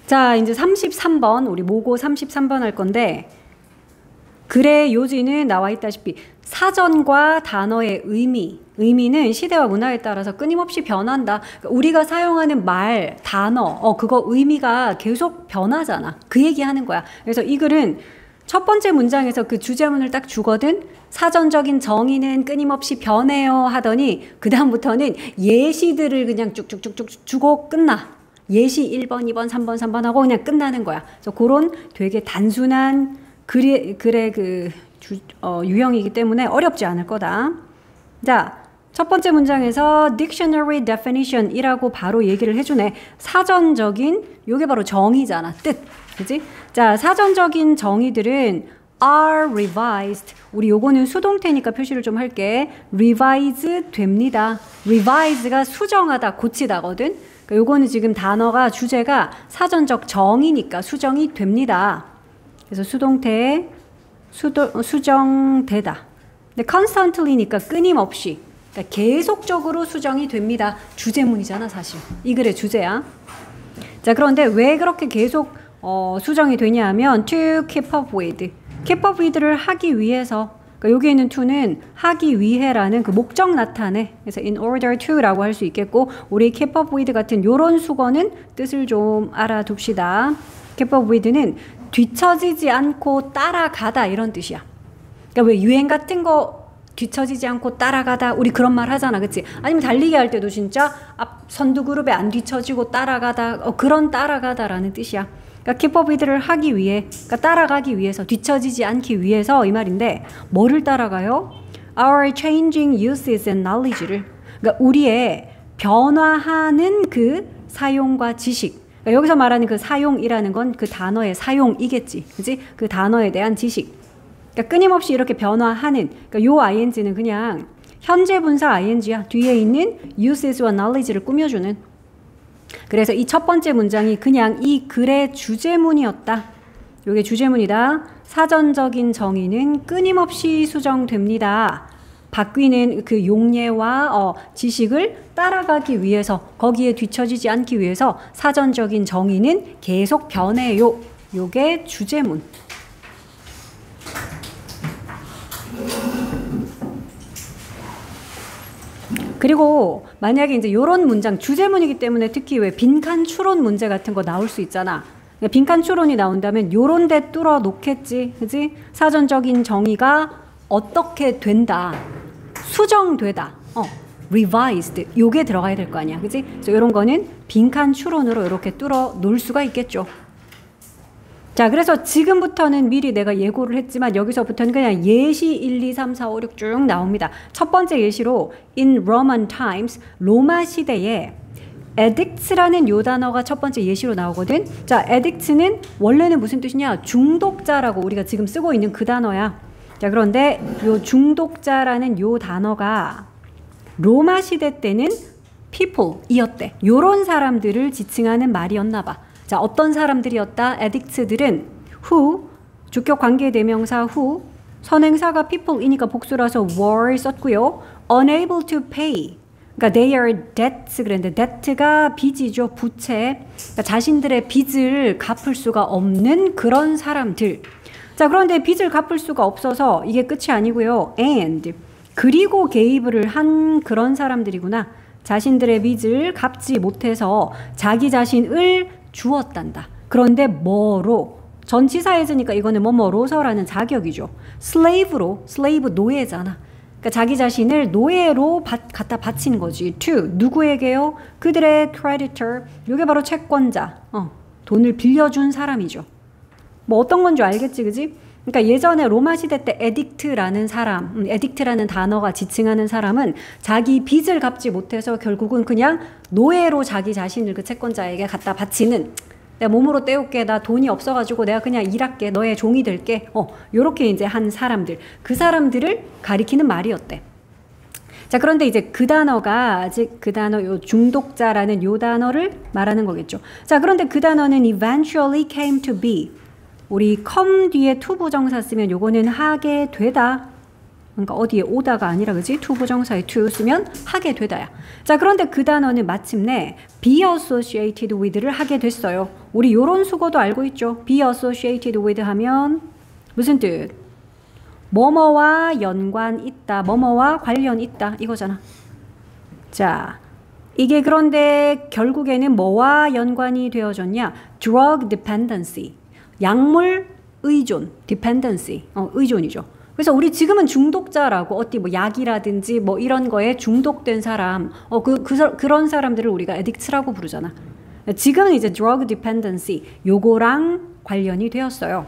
자, 이제 33번, 우리 모고 33번 할 건데, 글의 요지는 나와 있다시피 사전과 단어의 의미는 시대와 문화에 따라서 끊임없이 변한다. 그러니까 우리가 사용하는 말, 단어, 그거 의미가 계속 변하잖아. 그 얘기하는 거야. 그래서 이 글은 첫 번째 문장에서 그 주제문을 딱 주거든. 사전적인 정의는 끊임없이 변해요 하더니 그 다음부터는 예시들을 그냥 쭉쭉쭉쭉 주고 끝나. 예시 1번, 2번, 3번, 3번 하고 그냥 끝나는 거야. 그래서 그런 되게 단순한 글의 그 유형이기 때문에 어렵지 않을 거다. 자, 첫 번째 문장에서 dictionary definition이라고 바로 얘기를 해주네. 사전적인, 요게 바로 정의잖아. 뜻. 그지? 자, 사전적인 정의들은 are revised. 우리 요거는 수동태니까 표시를 좀 할게. revise 됩니다. revise가 수정하다, 고치다거든. 그러니까 요거는 지금 단어가, 주제가 사전적 정의니까 수정이 됩니다. 그래서 수동태 수정되다. 근데 constantly니까 끊임없이, 그러니까 계속적으로 수정이 됩니다. 주제문이잖아 사실. 이 글의 주제야. 자, 그런데 왜 그렇게 계속 수정이 되냐 하면 to keep up with. keep up with를 하기 위해서. 그러니까 여기 있는 to는 하기 위해라는 그 목적 나타내. 그래서 in order to라고 할 수 있겠고, 우리 keep up with 같은 요런 수거는 뜻을 좀 알아둡시다. keep up with는 뒤처지지 않고 따라가다 이런 뜻이야. 그러니까 왜 유행 같은 거 뒤처지지 않고 따라가다, 우리 그런 말 하잖아, 그치? 아니면 달리기 할 때도 진짜 앞 선두 그룹에 안 뒤처지고 따라가다, 그런 따라가다라는 뜻이야. 그러니까 keep up with를 하기 위해, 그러니까 따라가기 위해서, 뒤처지지 않기 위해서 이 말인데, 뭐를 따라가요? Our changing uses and knowledge를, 그러니까 우리의 변화하는 그 사용과 지식. 그러니까 여기서 말하는 그 사용이라는 건 그 단어의 사용이겠지, 그지? 그 단어에 대한 지식. 그러니까 끊임없이 이렇게 변화하는, 그러니까 요 ing는 그냥 현재 분사 ing야. 뒤에 있는 uses와 knowledge를 꾸며주는. 그래서 이 첫 번째 문장이 그냥 이 글의 주제문이었다. 요게 주제문이다. 사전적인 정의는 끊임없이 수정됩니다. 바뀌는 그 용례와 지식을 따라가기 위해서, 거기에 뒤처지지 않기 위해서 사전적인 정의는 계속 변해요. 요게 주제문. 그리고 만약에 이제 요런 문장, 주제문이기 때문에 특히 왜 빈칸 추론 문제 같은 거 나올 수 있잖아. 빈칸 추론이 나온다면 요런 데 뚫어 놓겠지. 그지? 사전적인 정의가 어떻게 된다. 수정되다. revised. 요게 들어가야 될 거 아니야. 그지? 그래서 요런 거는 빈칸 추론으로 이렇게 뚫어 놓을 수가 있겠죠. 자, 그래서 지금부터는 미리 내가 예고를 했지만 여기서부터는 그냥 예시 1, 2, 3, 4, 5, 6 쭉 나옵니다. 첫 번째 예시로 in Roman times, 로마 시대에 addict라는 요 단어가 첫 번째 예시로 나오거든. 자, addict는 원래는 무슨 뜻이냐? 중독자라고 우리가 지금 쓰고 있는 그 단어야. 자, 그런데 요 중독자라는 요 단어가 로마 시대 때는 people이었대. 요런 사람들을 지칭하는 말이었나 봐. 자, 어떤 사람들이었다? addicts들은 who, 주격 관계대명사 who, 선행사가 people이니까 복수라서 were 썼고요. unable to pay, 그러니까 they are debts 그랬는데 debt가 빚이죠. 부채. 그러니까 자신들의 빚을 갚을 수가 없는 그런 사람들. 자, 그런데 빚을 갚을 수가 없어서 이게 끝이 아니고요. and, 그리고 개입을 한 그런 사람들이구나. 자신들의 빚을 갚지 못해서 자기 자신을 주었단다. 그런데 뭐로? 전치사해지니까 이거는 뭐뭐로서라는 자격이죠. slave로, slave 노예잖아. 그러니까 자기 자신을 노예로 갖다 바친 거지. to, 누구에게요? 그들의 creditor, 이게 바로 채권자, 돈을 빌려준 사람이죠. 뭐 어떤 건 줄 알겠지, 그지? 그러니까 예전에 로마 시대 때 addict라는 사람, addict라는 단어가 지칭하는 사람은 자기 빚을 갚지 못해서 결국은 그냥 노예로 자기 자신을 그 채권자에게 갖다 바치는, 내가 몸으로 때울게, 나 돈이 없어가지고 내가 그냥 일할게, 너의 종이 될게, 요렇게 이제 한 사람들, 그 사람들을 가리키는 말이었대. 자, 그런데 이제 그 단어가 아직 그 단어, 요 중독자라는 요 단어를 말하는 거겠죠. 자, 그런데 그 단어는 eventually came to be. 우리 come 뒤에 to 부정사 쓰면 요거는 하게 되다. 그러니까 어디에 오다가 아니라 그지? to 부정사에 to 쓰면 하게 되다야. 자, 그런데 그 단어는 마침내 be associated with를 하게 됐어요. 우리 요런 수거도 알고 있죠. be associated with 하면 무슨 뜻? 뭐뭐와 연관 있다, 뭐뭐와 관련 있다 이거잖아. 자, 이게 그런데 결국에는 뭐와 연관이 되어졌냐? drug dependency, 약물 의존, dependency, 의존이죠. 그래서 우리 지금은 중독자라고 어디 뭐 약이라든지 뭐 이런 거에 중독된 사람, 그런 사람들을 우리가 addict라고 부르잖아. 지금은 이제 drug dependency 요거랑 관련이 되었어요.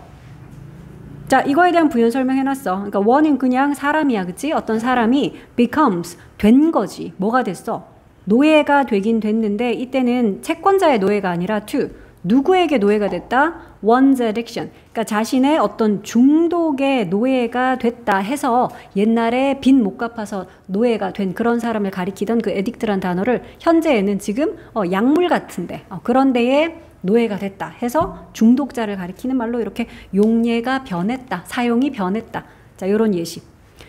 자, 이거에 대한 부연 설명해놨어. 그러니까 one은 그냥 사람이야, 그치? 어떤 사람이 becomes 된 거지. 뭐가 됐어? 노예가 되긴 됐는데 이때는 채권자의 노예가 아니라 to 누구에게 노예가 됐다? one's addiction. 그러니까 자신의 어떤 중독의 노예가 됐다 해서 옛날에 빚 못 갚아서 노예가 된 그런 사람을 가리키던 그 addict란 단어를 현재에는 지금 약물 같은데 그런 데에 노예가 됐다 해서 중독자를 가리키는 말로 이렇게 용례가 변했다, 사용이 변했다. 자, 이런 예시.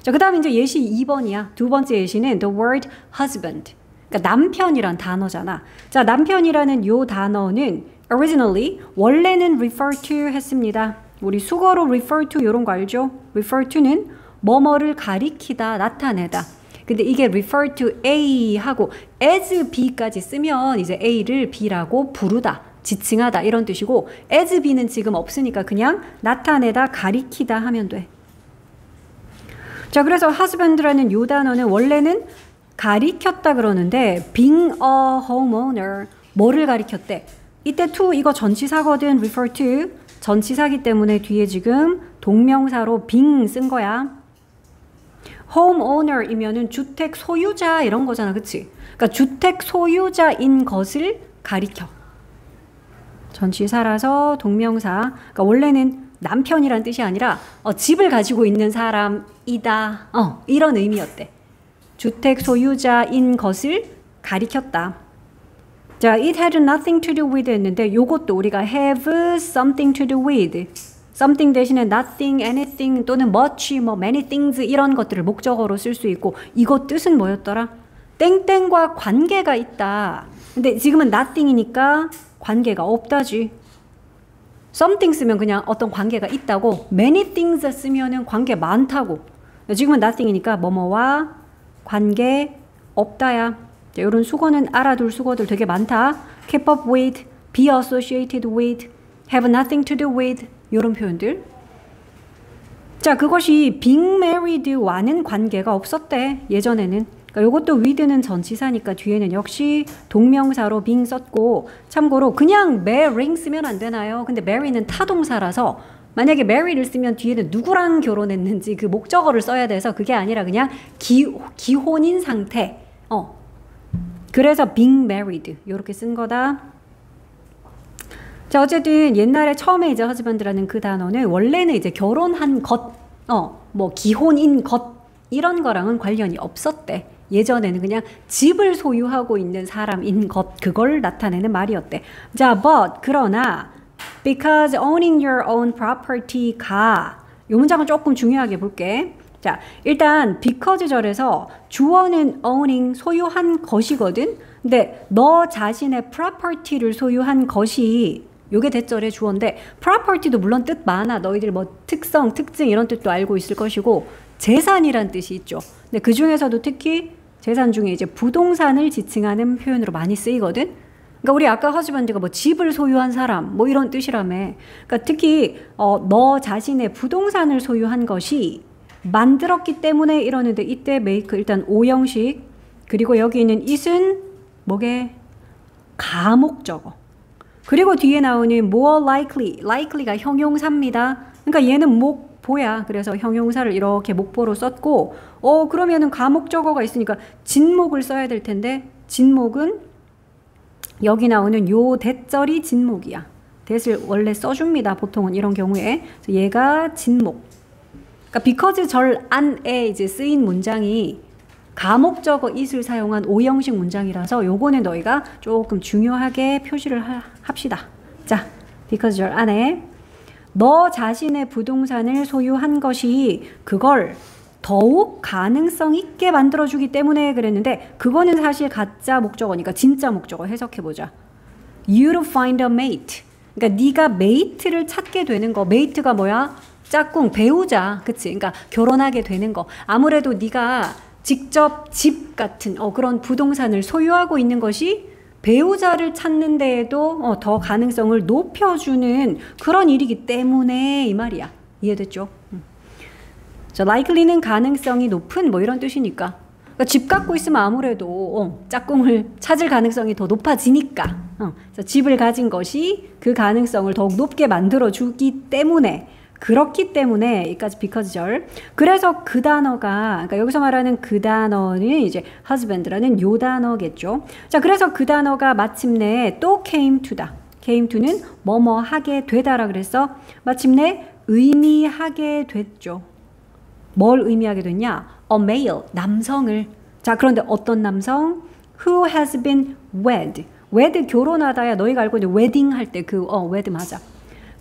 자, 그 다음에 이제 예시 2번이야. 두 번째 예시는 the word husband. 그러니까 남편이란 단어잖아. 자, 남편이라는 요 단어는 originally 원래는 refer to 했습니다. 우리 수거로 refer to 이런 거 알죠? refer to는 뭐뭐를 가리키다, 나타내다. 근데 이게 refer to A 하고 as B까지 쓰면 이제 A를 B라고 부르다, 지칭하다 이런 뜻이고 as B는 지금 없으니까 그냥 나타내다, 가리키다 하면 돼. 자, 그래서 husband라는 요 단어는 원래는 가리켰다 그러는데 being a homeowner 뭐를 가리켰대? 이때 to 이거 전치사거든. refer to 전치사기 때문에 뒤에 지금 동명사로 being 쓴 거야. homeowner이면은 주택 소유자 이런 거잖아, 그치? 그러니까 주택 소유자인 것을 가리켜. 전치사라서 동명사. 그러니까 원래는 남편이란 뜻이 아니라 집을 가지고 있는 사람이다. 이런 의미였대. 주택 소유자인 것을 가리켰다. 자, it had nothing to do with 했는데 요것도 우리가 have something to do with. something 대신에 nothing, anything 또는 much, 뭐 many things 이런 것들을 목적어로 쓸 수 있고 이거 뜻은 뭐였더라? 땡땡과 관계가 있다. 근데 지금은 nothing이니까 관계가 없다지. something 쓰면 그냥 어떤 관계가 있다고, many things 쓰면은 관계 많다고. 지금은 nothing이니까 뭐뭐와 관계 없다야. 자, 이런 수거는 알아둘 수거들 되게 많다. keep up with, be associated with, have nothing to do with 이런 표현들. 자, 그것이 being married와는 관계가 없었대. 예전에는. 그러니까 이것도 with는 전치사니까 뒤에는 역시 동명사로 being 썼고, 참고로 그냥 marrying 쓰면 안 되나요? 근데 marry는 타동사라서 만약에 marry를 쓰면 뒤에는 누구랑 결혼했는지 그 목적어를 써야 돼서 그게 아니라 그냥 기혼인 상태. 그래서 being married 이렇게 쓴 거다. 자, 어쨌든 옛날에 처음에 이제 husband라는 그 단어는 원래는 이제 결혼한 것, 뭐 기혼인 것 이런 거랑은 관련이 없었대. 예전에는 그냥 집을 소유하고 있는 사람인 것, 그걸 나타내는 말이었대. 자, but 그러나 because owning your own property가, 이 문장은 조금 중요하게 볼게. 자, 일단 because 절에서 주어는 owning, 소유한 것이거든. 근데 너 자신의 property를 소유한 것이, 요게 대절의 주어인데 property도 물론 뜻 많아. 너희들 뭐 특성, 특징 이런 뜻도 알고 있을 것이고 재산이란 뜻이 있죠. 근데 그 중에서도 특히 재산 중에 이제 부동산을 지칭하는 표현으로 많이 쓰이거든. 그러니까 우리 아까 husband가 뭐 집을 소유한 사람 뭐 이런 뜻이라며. 그러니까 특히 너 자신의 부동산을 소유한 것이 만들었기 때문에 이러는데 이때 make 일단 오형식, 그리고 여기 있는 it은 뭐게? 가목적어. 그리고 뒤에 나오는 more likely가 형용사입니다. 그러니까 얘는 목보야. 그래서 형용사를 이렇게 목보로 썼고, 그러면은 가목적어가 있으니까 진목을 써야 될 텐데, 진목은 여기 나오는 요 대절이 진목이야. 대를 원래 써줍니다. 보통은 이런 경우에. 그래서 얘가 진목. 그러니까 because 절 안에 이제 쓰인 문장이 가목적어 it을 사용한 오형식 문장이라서 요거는 너희가 조금 중요하게 표시를 합시다. 자, because 절 안에 너 자신의 부동산을 소유한 것이 그걸 더욱 가능성 있게 만들어주기 때문에 그랬는데 그거는 사실 가짜 목적어니까 진짜 목적어 해석해보자. You to find a mate. 그러니까 네가 메이트를 찾게 되는 거. 메이트가 뭐야? 짝꿍, 배우자. 그치? 그러니까 결혼하게 되는 거. 아무래도 네가 직접 집 같은 그런 부동산을 소유하고 있는 것이 배우자를 찾는 데에도 더 가능성을 높여주는 그런 일이기 때문에 이 말이야. 이해됐죠? 자, likely는 가능성이 높은 뭐 이런 뜻이니까. 그러니까 집 갖고 있으면 아무래도 짝꿍을 찾을 가능성이 더 높아지니까. 그래서 집을 가진 것이 그 가능성을 더욱 높게 만들어주기 때문에 그렇기 때문에 여기까지 because절. 그래서 그 단어가 그러니까 여기서 말하는 그 단어는 이제 husband라는 요 단어겠죠. 자, 그래서 그 단어가 마침내 또 came to다. came to는 뭐뭐 하게 되다라 그래서 마침내 의미하게 됐죠. 뭘 의미하게 됐냐? A male, 남성을. 자, 그런데 어떤 남성? Who has been wed. wed 결혼하다야. 너희가 알고 있는 wedding 할 때 그 wed 맞아.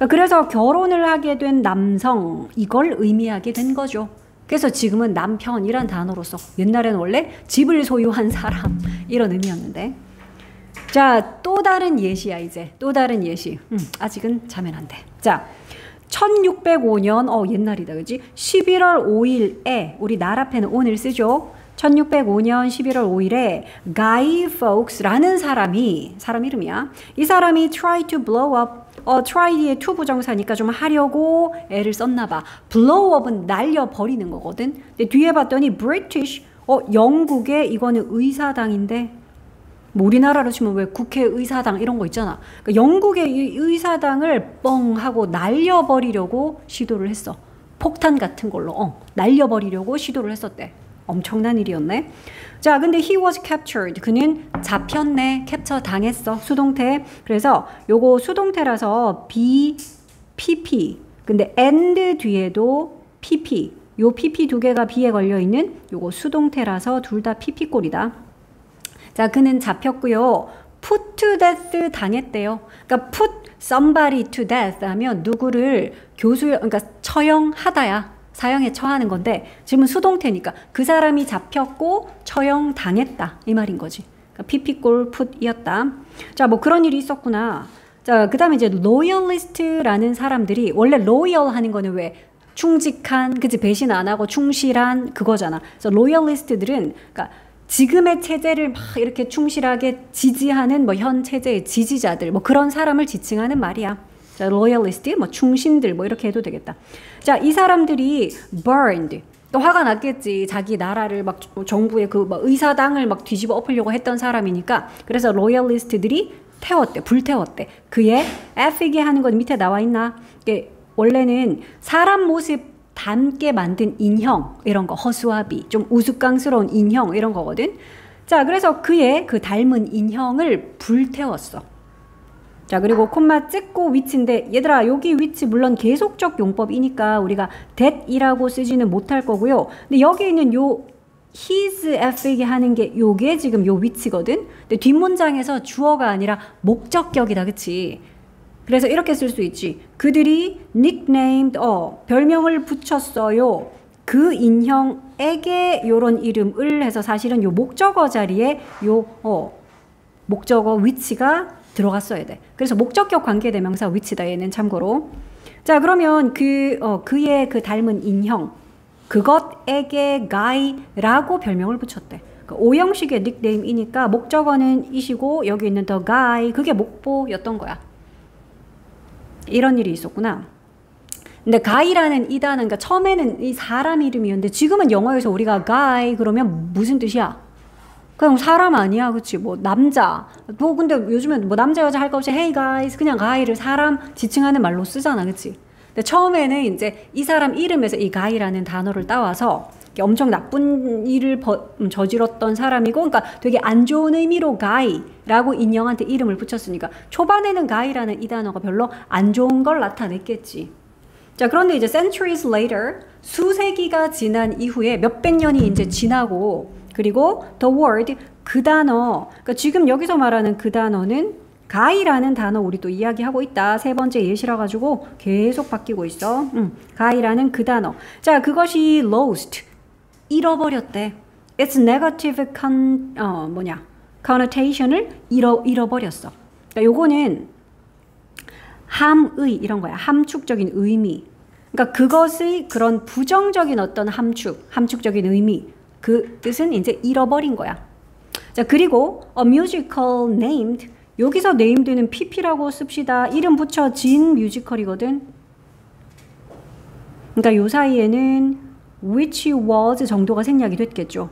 그래서 결혼을 하게 된 남성 이걸 의미하게 된 거죠. 그래서 지금은 남편이란 단어로 써. 옛날에는 원래 집을 소유한 사람 이런 의미였는데. 자, 또 다른 예시야 이제. 또 다른 예시. 아직은 자면 안 돼. 자, 1605년 옛날이다 그지? 11월 5일에 우리 나라패는 오늘 쓰죠. 1605년 11월 5일에 Guy Fawkes라는 사람 이름이야. 이 사람이 try to blow up try 뒤에 to 부정사니까 좀 하려고 애를 썼나 봐. blow up은 날려버리는 거거든. 근데 뒤에 봤더니 British 영국의 이거는 의사당인데 뭐 우리나라로 치면 왜 국회의사당 이런 거 있잖아. 그러니까 영국의 이 의사당을 뻥 하고 날려버리려고 시도를 했어. 폭탄 같은 걸로 날려버리려고 시도를 했었대. 엄청난 일이었네. 자, 근데 he was captured. 그는 잡혔네. 캡처 당했어. 수동태. 그래서 요거 수동태라서 be, pp. 근데 and 뒤에도 pp. 요 pp 두 개가 be에 걸려 있는 요거 수동태라서 둘 다 pp 꼴이다. 자, 그는 잡혔고요. put to death 당했대요. 그러니까 put somebody to death 하면 누구를 그러니까 처형하다야. 사형에 처하는 건데 지금은 수동태니까 그 사람이 잡혔고 처형 당했다 이 말인 거지. 그러니까 pp꼴 put이었다. 자, 뭐 그런 일이 있었구나. 자, 그 다음에 이제 loyalist라는 사람들이 원래 loyal 하는 거는 왜 충직한, 그치, 배신 안 하고 충실한 그거잖아. 그래서 loyalist들은 그러니까 지금의 체제를 막 이렇게 충실하게 지지하는 뭐 현 체제의 지지자들 뭐 그런 사람을 지칭하는 말이야. 자, loyalist, 뭐 충신들 뭐 이렇게 해도 되겠다. 자, 이 사람들이 burned. 또 화가 났겠지. 자기 나라를 막 정부의 그 막 의사당을 막 뒤집어 엎으려고 했던 사람이니까. 그래서 loyalist들이 태웠대, 불태웠대. 그의 effigy 하는 건 밑에 나와 있나? 이게 원래는 사람 모습 닮게 만든 인형 이런 거 허수아비 좀 우스꽝스러운 인형 이런 거거든. 자, 그래서 그의 그 닮은 인형을 불태웠어. 자, 그리고 콤마 찍고 위치인데 얘들아 여기 위치 물론 계속적 용법이니까 우리가 that이라고 쓰지는 못할 거고요. 근데 여기 있는 요 his effigy 하는 게 요게 지금 요 위치거든. 근데 뒷문장에서 주어가 아니라 목적격이다, 그치? 그래서 이렇게 쓸 수 있지. 그들이 nicknamed 별명을 붙였어요. 그 인형에게 요런 이름을 해서 사실은 요 목적어 자리에 요 목적어 위치가 들어갔어야 돼. 그래서 목적격 관계대명사 위치다 얘는 참고로. 자, 그러면 그의 그 닮은 인형 그것에게 guy라고 별명을 붙였대. 그 오형식의 닉네임이니까 목적어는 이시고 여기 있는 the guy 그게 목보였던 거야. 이런 일이 있었구나. 근데 guy라는 이 단어는 그러니까 처음에는 이 사람 이름이었는데 지금은 영어에서 우리가 guy 그러면 무슨 뜻이야? 그냥 사람 아니야, 그치? 뭐 남자. 뭐 근데 요즘엔 뭐 남자 여자 할 거 없이 hey guys 그냥 guy를 사람 지칭하는 말로 쓰잖아, 그치? 근데 처음에는 이제 이 사람 이름에서 이 guy라는 단어를 따와서 엄청 나쁜 일을 저질렀던 사람이고, 그러니까 되게 안 좋은 의미로 guy라고 인형한테 이름을 붙였으니까 초반에는 guy라는 이 단어가 별로 안 좋은 걸 나타냈겠지. 자, 그런데 이제 centuries later 수세기가 지난 이후에 몇백 년이 이제 지나고 그리고 the word 그 단어 그러니까 지금 여기서 말하는 그 단어는 guy라는 단어 우리 또 이야기하고 있다. 세 번째 예시라 가지고 계속 바뀌고 있어. guy라는 그 단어. 자, 그것이 lost 잃어버렸대. Its negative connotation을 잃어버렸어. 그러니까 요거는 함의 이런 거야. 함축적인 의미. 그러니까 그것의 그런 부정적인 어떤 함축적인 의미. 그 뜻은 이제 잃어버린 거야. 자, 그리고 a musical named. 여기서 named는 pp라고 씁시다. 이름 붙여진 뮤지컬이거든. 그러니까 요 사이에는 which was 정도가 생략이 됐겠죠.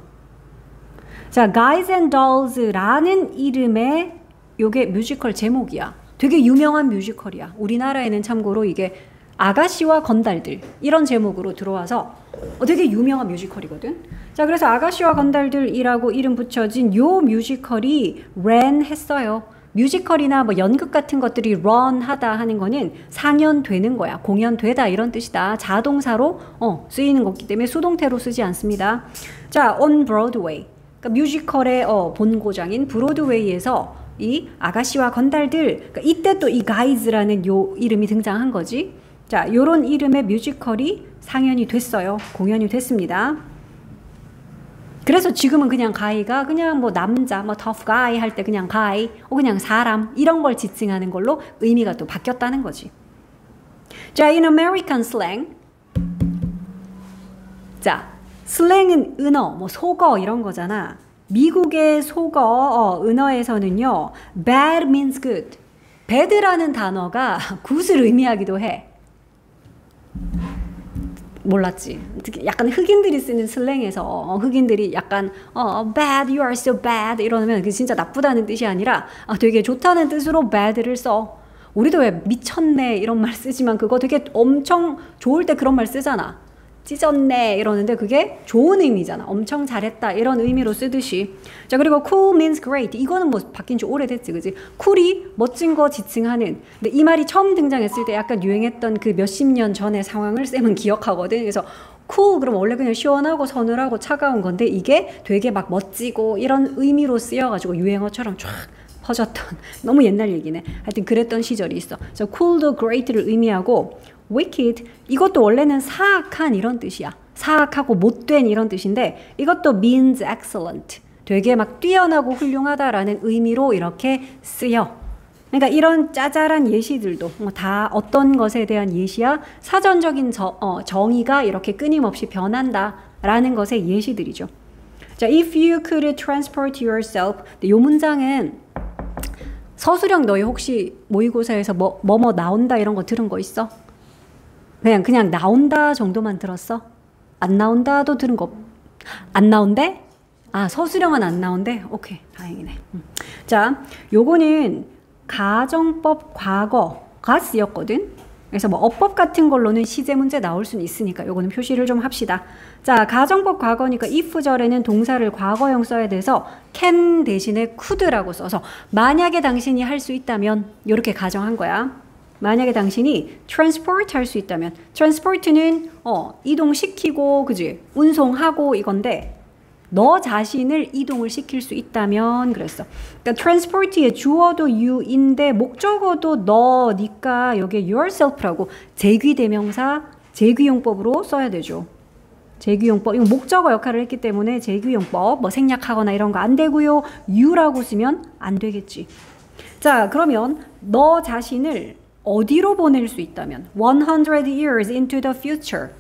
자, Guys and Dolls라는 이름의 요게 뮤지컬 제목이야. 되게 유명한 뮤지컬이야. 우리나라에는 참고로 이게 아가씨와 건달들 이런 제목으로 들어와서 되게 유명한 뮤지컬이거든. 자, 그래서 아가씨와 건달들이라고 이름 붙여진 요 뮤지컬이 ran 했어요. 뮤지컬이나 뭐 연극 같은 것들이 run 하다 하는 거는 상연되는 거야. 공연되다 이런 뜻이다. 자동사로 쓰이는 거기 때문에 수동태로 쓰지 않습니다. 자, on Broadway. 그러니까 뮤지컬의 본고장인 브로드웨이에서 이 아가씨와 건달들, 그러니까 이때 또 이 가이즈라는 요 이름이 등장한 거지. 자, 요런 이름의 뮤지컬이 상연이 됐어요. 공연이 됐습니다. 그래서 지금은 그냥 가이가 그냥 뭐 남자, 뭐 tough guy 할 때 그냥 가이, 그냥 사람 이런 걸 지칭하는 걸로 의미가 또 바뀌었다는 거지. 자, in American slang. 자, 슬랭은 은어, 뭐 속어 이런 거잖아. 미국의 속어 은어에서는요, bad means good. bad라는 단어가 good을 의미하기도 해. 몰랐지. 약간 흑인들이 쓰는 슬랭에서 흑인들이 약간 bad, you are so bad 이러면 그게 진짜 나쁘다는 뜻이 아니라 되게 좋다는 뜻으로 bad를 써. 우리도 왜 미쳤네 이런 말 쓰지만 그거 되게 엄청 좋을 때 그런 말 쓰잖아. 찢었네 이러는데 그게 좋은 의미잖아. 엄청 잘했다 이런 의미로 쓰듯이. 자, 그리고 cool means great. 이거는 뭐 바뀐 지 오래됐지, 그지? cool이 멋진 거 지칭하는. 근데 이 말이 처음 등장했을 때 약간 유행했던 그 몇십 년 전의 상황을 쌤은 기억하거든. 그래서 cool 그럼 원래 그냥 시원하고 서늘하고 차가운 건데 이게 되게 막 멋지고 이런 의미로 쓰여가지고 유행어처럼 쫙 퍼졌던 너무 옛날 얘기네. 하여튼 그랬던 시절이 있어. 그래서 cool도 great를 의미하고 wicked 이것도 원래는 사악한 이런 뜻이야. 사악하고 못된 이런 뜻인데 이것도 means excellent. 되게 막 뛰어나고 훌륭하다라는 의미로 이렇게 쓰여. 그러니까 이런 짜잘한 예시들도 다 어떤 것에 대한 예시야? 사전적인 정의가 이렇게 끊임없이 변한다라는 것의 예시들이죠. 자, if you could transport yourself. 이 문장은 서술형 너희 혹시 모의고사에서 뭐 나온다 이런 거 들은 거 있어? 그냥 나온다 정도만 들었어? 안 나온다도 들은 거 안 나온대? 아, 서술형은 안 나온대? 오케이, 다행이네. 자, 요거는 가정법 과거가 쓰였거든. 그래서 뭐 어법 같은 걸로는 시제 문제 나올 수는 있으니까 요거는 표시를 좀 합시다. 자, 가정법 과거니까 if절에는 동사를 과거형 써야 돼서 can 대신에 could라고 써서 만약에 당신이 할 수 있다면 이렇게 가정한 거야. 만약에 당신이 transport 할 수 있다면 transport는 이동시키고 그지? 운송하고 이건데 너 자신을 이동을 시킬 수 있다면 그랬어. 그러니까 transport의 주어도 you인데 목적어도 너니까 여기에 yourself라고 제귀대명사 제귀용법으로 써야 되죠. 제귀용법 이거 목적어 역할을 했기 때문에 제귀용법 뭐 생략하거나 이런 거 안 되고요. you라고 쓰면 안 되겠지. 자, 그러면 너 자신을 어디로 보낼 수 있다면 100 years into the future.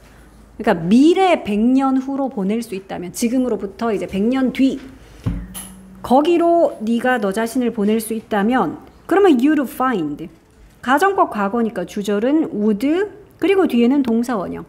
그러니까 미래 100년 후로 보낼 수 있다면 지금으로부터 이제 100년 뒤 거기로 네가 너 자신을 보낼 수 있다면 그러면 you'd find. 가정법 과거니까 주절은 would 그리고 뒤에는 동사원형.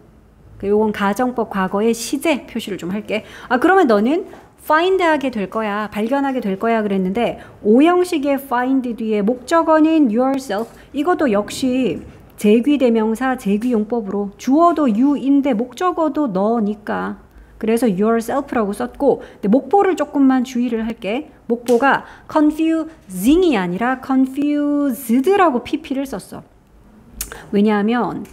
요건 가정법 과거의 시제 표시를 좀 할게. 그러면 너는 find 하게 될 거야. 발견하게 될 거야 그랬는데 오형식의 find 뒤에 목적어는 yourself. 이것도 역시 제귀대명사 제귀용법으로 주어도 you인데 목적어도 너니까 그래서 yourself라고 썼고 근데 목보를 조금만 주의를 할게. 목보가 confusing이 아니라 confused라고 pp를 썼어. 왜냐하면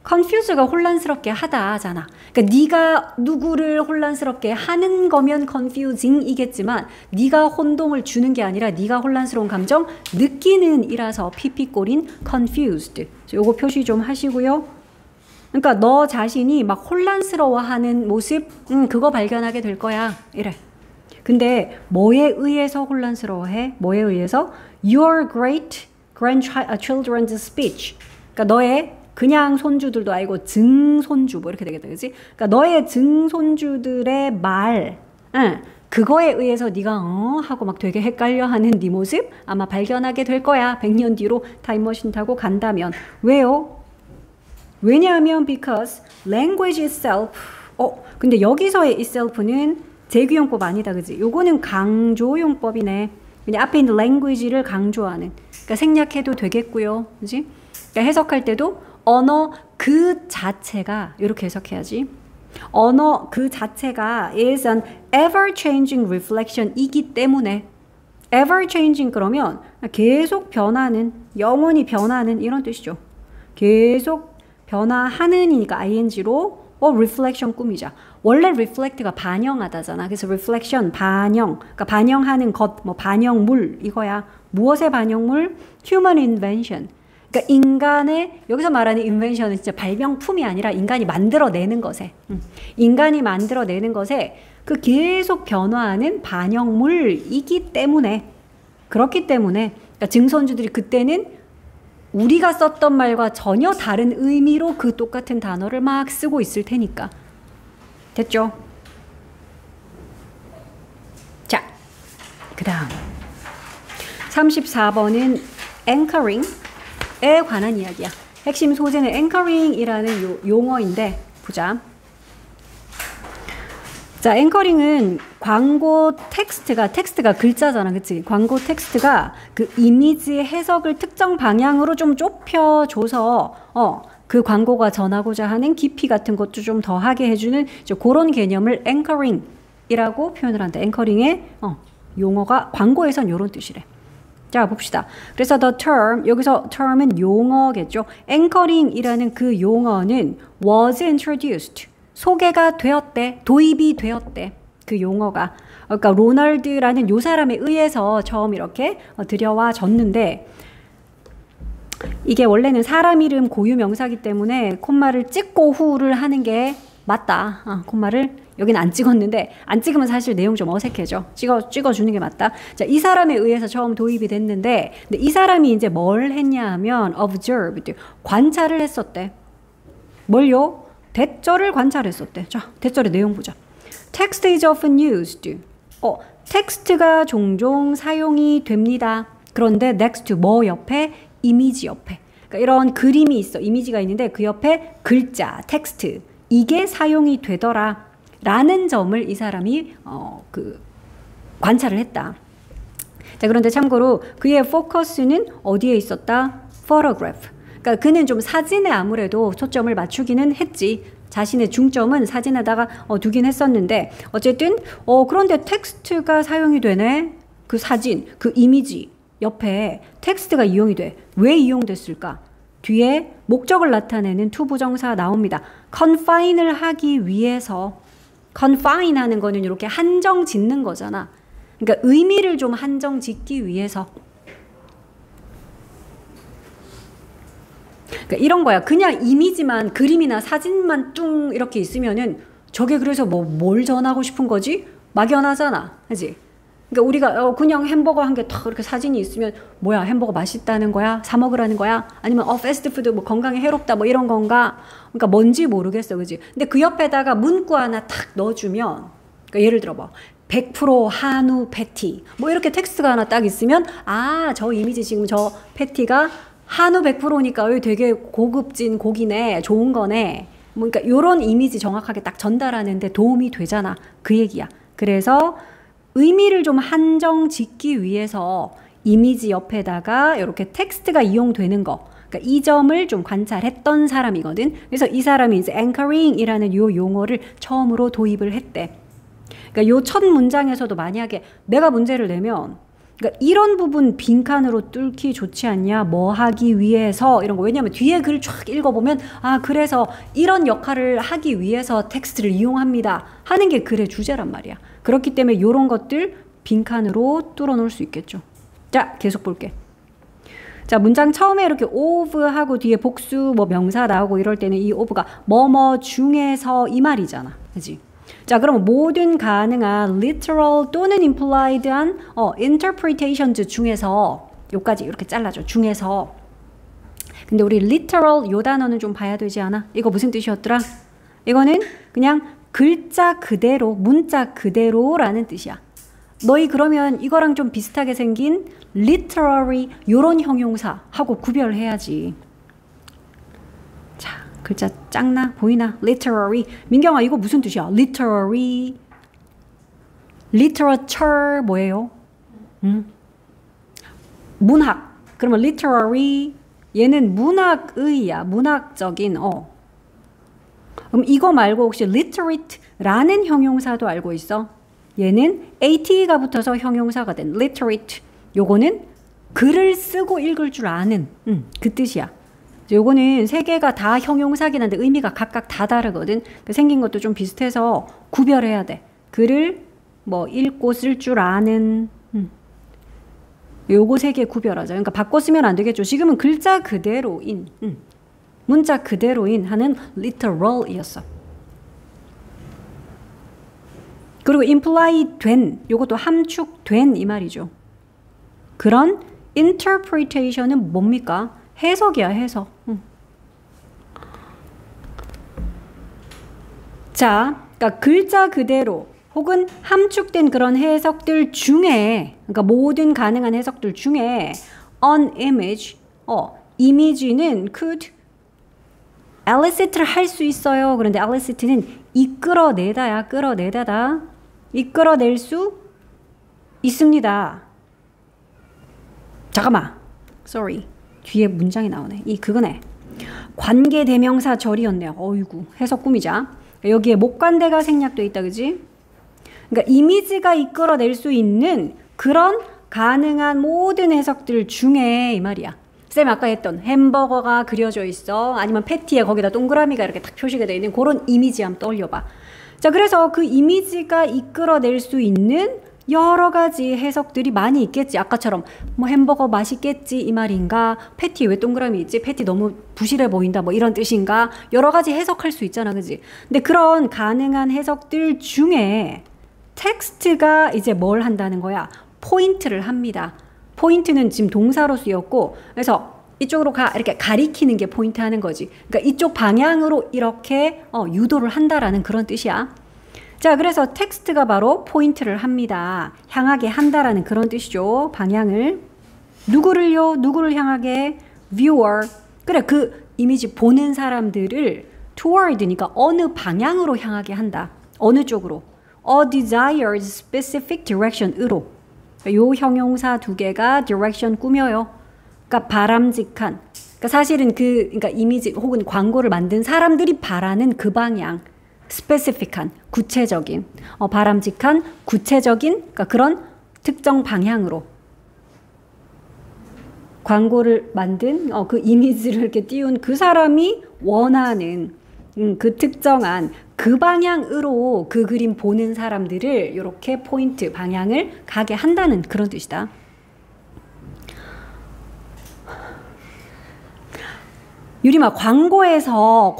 confuse가 혼란스럽게 하다 하잖아. 그러니까 네가 누구를 혼란스럽게 하는 거면 confusing이겠지만 네가 혼동을 주는 게 아니라 네가 혼란스러운 감정 느끼는 이라서 pp 꼴인 confused. 요거 표시 좀 하시고요. 그러니까 너 자신이 막 혼란스러워하는 모습, 그거 발견하게 될 거야. 이래. 근데 뭐에 의해서 혼란스러워해? 뭐에 의해서? Your great grandchildren's speech. 그러니까 너의 그냥 손주들도 아니고 증손주 뭐 이렇게 되겠다, 그렇지? 그러니까 너의 증손주들의 말, 그거에 의해서 네가 하고 막 되게 헷갈려하는 네 모습 아마 발견하게 될 거야. 100년 뒤로 타임머신 타고 간다면. 왜요? 왜냐하면 because language itself. 근데 여기서의 itself는 재규용법 아니다, 그지? 요거는 강조용법이네. 그냥 앞에 있는 language를 강조하는. 그러니까 생략해도 되겠고요, 그지? 그러니까 해석할 때도 언어 그 자체가 이렇게 해석해야지. 언어 그 자체가 is an ever-changing reflection이기 때문에 ever-changing 그러면 계속 변하는, 영원히 변하는 이런 뜻이죠. 계속 변화하는이니까 ing로 reflection 꾸미자. 원래 reflect가 반영하다잖아. 그래서 reflection 반영, 그러니까 반영하는 것, 뭐 반영물 이거야. 무엇의 반영물? human invention. 그러니까 인간의 여기서 말하는 invention은 진짜 발명품이 아니라 인간이 만들어내는 것에 인간이 만들어내는 것에 그 계속 변화하는 반영물이기 때문에 그렇기 때문에 그러니까 증손주들이 그때는 우리가 썼던 말과 전혀 다른 의미로 그 똑같은 단어를 막 쓰고 있을 테니까. 됐죠? 자, 그 다음 34번은 anchoring에 관한 이야기야. 핵심 소재는 anchoring이라는 용어인데 보자. 자, 앵커링은 광고 텍스트가 글자잖아, 그치? 광고 텍스트가 그 이미지의 해석을 특정 방향으로 좀 좁혀줘서 그 광고가 전하고자 하는 깊이 같은 것도 좀 더하게 해주는 그런 개념을 앵커링이라고 표현을 한다. 앵커링의 용어가 광고에선 이런 뜻이래. 자, 봅시다. 그래서 the term, 여기서 term은 용어겠죠. 앵커링이라는 그 용어는 was introduced. 소개가 되었대. 도입이 되었대. 그 용어가. 그러니까 로널드라는 요 사람에 의해서 처음 이렇게 들여와졌는데 이게 원래는 사람 이름 고유 명사기 때문에 콤마를 찍고 후를 하는 게 맞다. 콤마를 여기는 안 찍었는데 안 찍으면 사실 내용 좀 어색해져. 찍어주는 게 맞다. 자, 이 사람에 의해서 처음 도입이 됐는데 근데 이 사람이 이제 뭘 했냐 하면 observed. 관찰을 했었대. 뭘요? 대절을 관찰했었대. 자, 대절의 내용 보자. Text is often used. 텍스트가 종종 사용이 됩니다. 그런데 next to 뭐 옆에? 이미지 옆에. 그러니까 이런 그림이 있어. 이미지가 있는데 그 옆에 글자, 텍스트. 이게 사용이 되더라. 라는 점을 이 사람이 관찰을 했다. 자, 그런데 참고로 그의 포커스는 어디에 있었다? photograph. 그러니까 그는 좀 사진에 아무래도 초점을 맞추기는 했지. 자신의 중점은 사진에다가 두긴 했었는데 어쨌든 그런데 텍스트가 사용이 되네. 그 사진, 그 이미지 옆에 텍스트가 이용이 돼. 왜 이용됐을까? 뒤에 목적을 나타내는 투부정사 나옵니다. confine을 하기 위해서. confine 하는 거는 이렇게 한정 짓는 거잖아. 그러니까 의미를 좀 한정 짓기 위해서. 그러니까 이런 거야. 그냥 이미지만 그림이나 사진만 뚱 이렇게 있으면은 저게 그래서 뭘 전하고 싶은 거지? 막연하잖아. 그지? 그러니까 우리가 그냥 햄버거 한 개 탁 이렇게 사진이 있으면 뭐야, 햄버거 맛있다는 거야? 사 먹으라는 거야? 아니면 패스트푸드 뭐 건강에 해롭다 뭐 이런 건가? 그러니까 뭔지 모르겠어. 그지? 근데 그 옆에다가 문구 하나 탁 넣어주면 그러니까 예를 들어봐. 100% 한우 패티 뭐 이렇게 텍스트가 하나 딱 있으면 저 이미지 지금 저 패티가 한우 100%니까 되게 고급진 고기네, 좋은 거네. 그러니까 이런 이미지 정확하게 딱 전달하는데 도움이 되잖아. 그 얘기야. 그래서 의미를 좀 한정 짓기 위해서 이미지 옆에다가 이렇게 텍스트가 이용되는 거. 그러니까 이 점을 좀 관찰했던 사람이거든. 그래서 이 사람이 이제 anchoring이라는 요 용어를 처음으로 도입을 했대. 그러니까 요 첫 문장에서도 만약에 내가 문제를 내면 그러니까 이런 부분 빈칸으로 뚫기 좋지 않냐? 뭐 하기 위해서 이런 거. 왜냐하면 뒤에 글 쫙 읽어보면 그래서 이런 역할을 하기 위해서 텍스트를 이용합니다 하는 게 글의 주제란 말이야. 그렇기 때문에 이런 것들 빈칸으로 뚫어놓을 수 있겠죠. 자, 계속 볼게. 자, 문장 처음에 이렇게 of 하고 뒤에 복수 뭐 명사 나오고 이럴 때는 이 of가 뭐뭐 중에서 이 말이잖아. 그지? 자, 그럼 모든 가능한 literal 또는 implied한 interpretations 중에서 요까지 이렇게 잘라줘. 중에서. 근데 우리 literal 요 단어는 좀 봐야 되지 않아? 이거 무슨 뜻이었더라? 이거는 그냥 글자 그대로, 문자 그대로라는 뜻이야. 너희 그러면 이거랑 좀 비슷하게 생긴 literary 요런 형용사하고 구별해야지. 자, 글자 작나? 보이나? literary. 민경아 이거 무슨 뜻이야? literary. literature 뭐예요? 문학. 그러면 literary 얘는 문학의야. 문학적인 그럼 이거 말고 혹시 literate라는 형용사도 알고 있어? 얘는 ate가 붙어서 형용사가 된 literate. 요거는 글을 쓰고 읽을 줄 아는 그 뜻이야. 요거는 세 개가 다 형용사긴 한데 의미가 각각 다 다르거든. 생긴 것도 좀 비슷해서 구별해야 돼. 글을 뭐 읽고 쓸 줄 아는 요거 세 개 구별하자. 그러니까 바꿔 쓰면 안 되겠죠. 지금은 글자 그대로인 문자 그대로인 하는 literal이었어. 그리고 imply 된 요것도 함축된 이 말이죠. 그런 interpretation은 뭡니까? 해석이야, 해석. 자, 그러니까 글자 그대로 혹은 함축된 그런 해석들 중에, 그러니까 모든 가능한 해석들 중에 an image, 이미지는 could elicit를 할 수 있어요. 그런데 elicit는 이끌어내다야, 끌어내다다. 이끌어낼 수 있습니다. 잠깐만. Sorry. 뒤에 문장이 나오네. 그거네. 관계대명사 절이었네. 어이구. 해석 꾸미자. 여기에 목관대가 생략돼 있다. 그지? 그러니까 이미지가 이끌어낼 수 있는 그런 가능한 모든 해석들 중에 이 말이야. 쌤 아까 했던 햄버거가 그려져 있어. 아니면 패티에 거기다 동그라미가 이렇게 딱 표시가 되어 있는 그런 이미지 한번 떠올려봐. 자, 그래서 그 이미지가 이끌어낼 수 있는 여러 가지 해석들이 많이 있겠지. 아까처럼 뭐 햄버거 맛있겠지 이 말인가? 패티 왜 동그라미 있지? 패티 너무 부실해 보인다 뭐 이런 뜻인가? 여러 가지 해석할 수 있잖아. 그지? 근데 그런 가능한 해석들 중에 텍스트가 이제 뭘 한다는 거야? 포인트를 합니다. 포인트는 지금 동사로 쓰였고, 그래서 이쪽으로 이렇게 가리키는 게 포인트 하는 거지. 그러니까 이쪽 방향으로 이렇게 유도를 한다라는 그런 뜻이야. 자, 그래서 텍스트가 바로 포인트를 합니다. 향하게 한다라는 그런 뜻이죠. 방향을. 누구를요? 누구를 향하게? viewer. 그래, 그 이미지 보는 사람들을 toward니까 어느 방향으로 향하게 한다. 어느 쪽으로? A desired specific direction으로. 요 형용사 두 개가 direction 꾸며요. 그러니까 바람직한. 그러니까 사실은 그러니까 이미지 혹은 광고를 만든 사람들이 바라는 그 방향. specific한, 구체적인, 바람직한, 구체적인, 그러니까 그런 특정 방향으로 광고를 만든 그 이미지를 이렇게 띄운 그 사람이 원하는 그 특정한 그 방향으로 그 그림 보는 사람들을 이렇게 포인트, 방향을 가게 한다는 그런 뜻이다. 유림아, 광고에서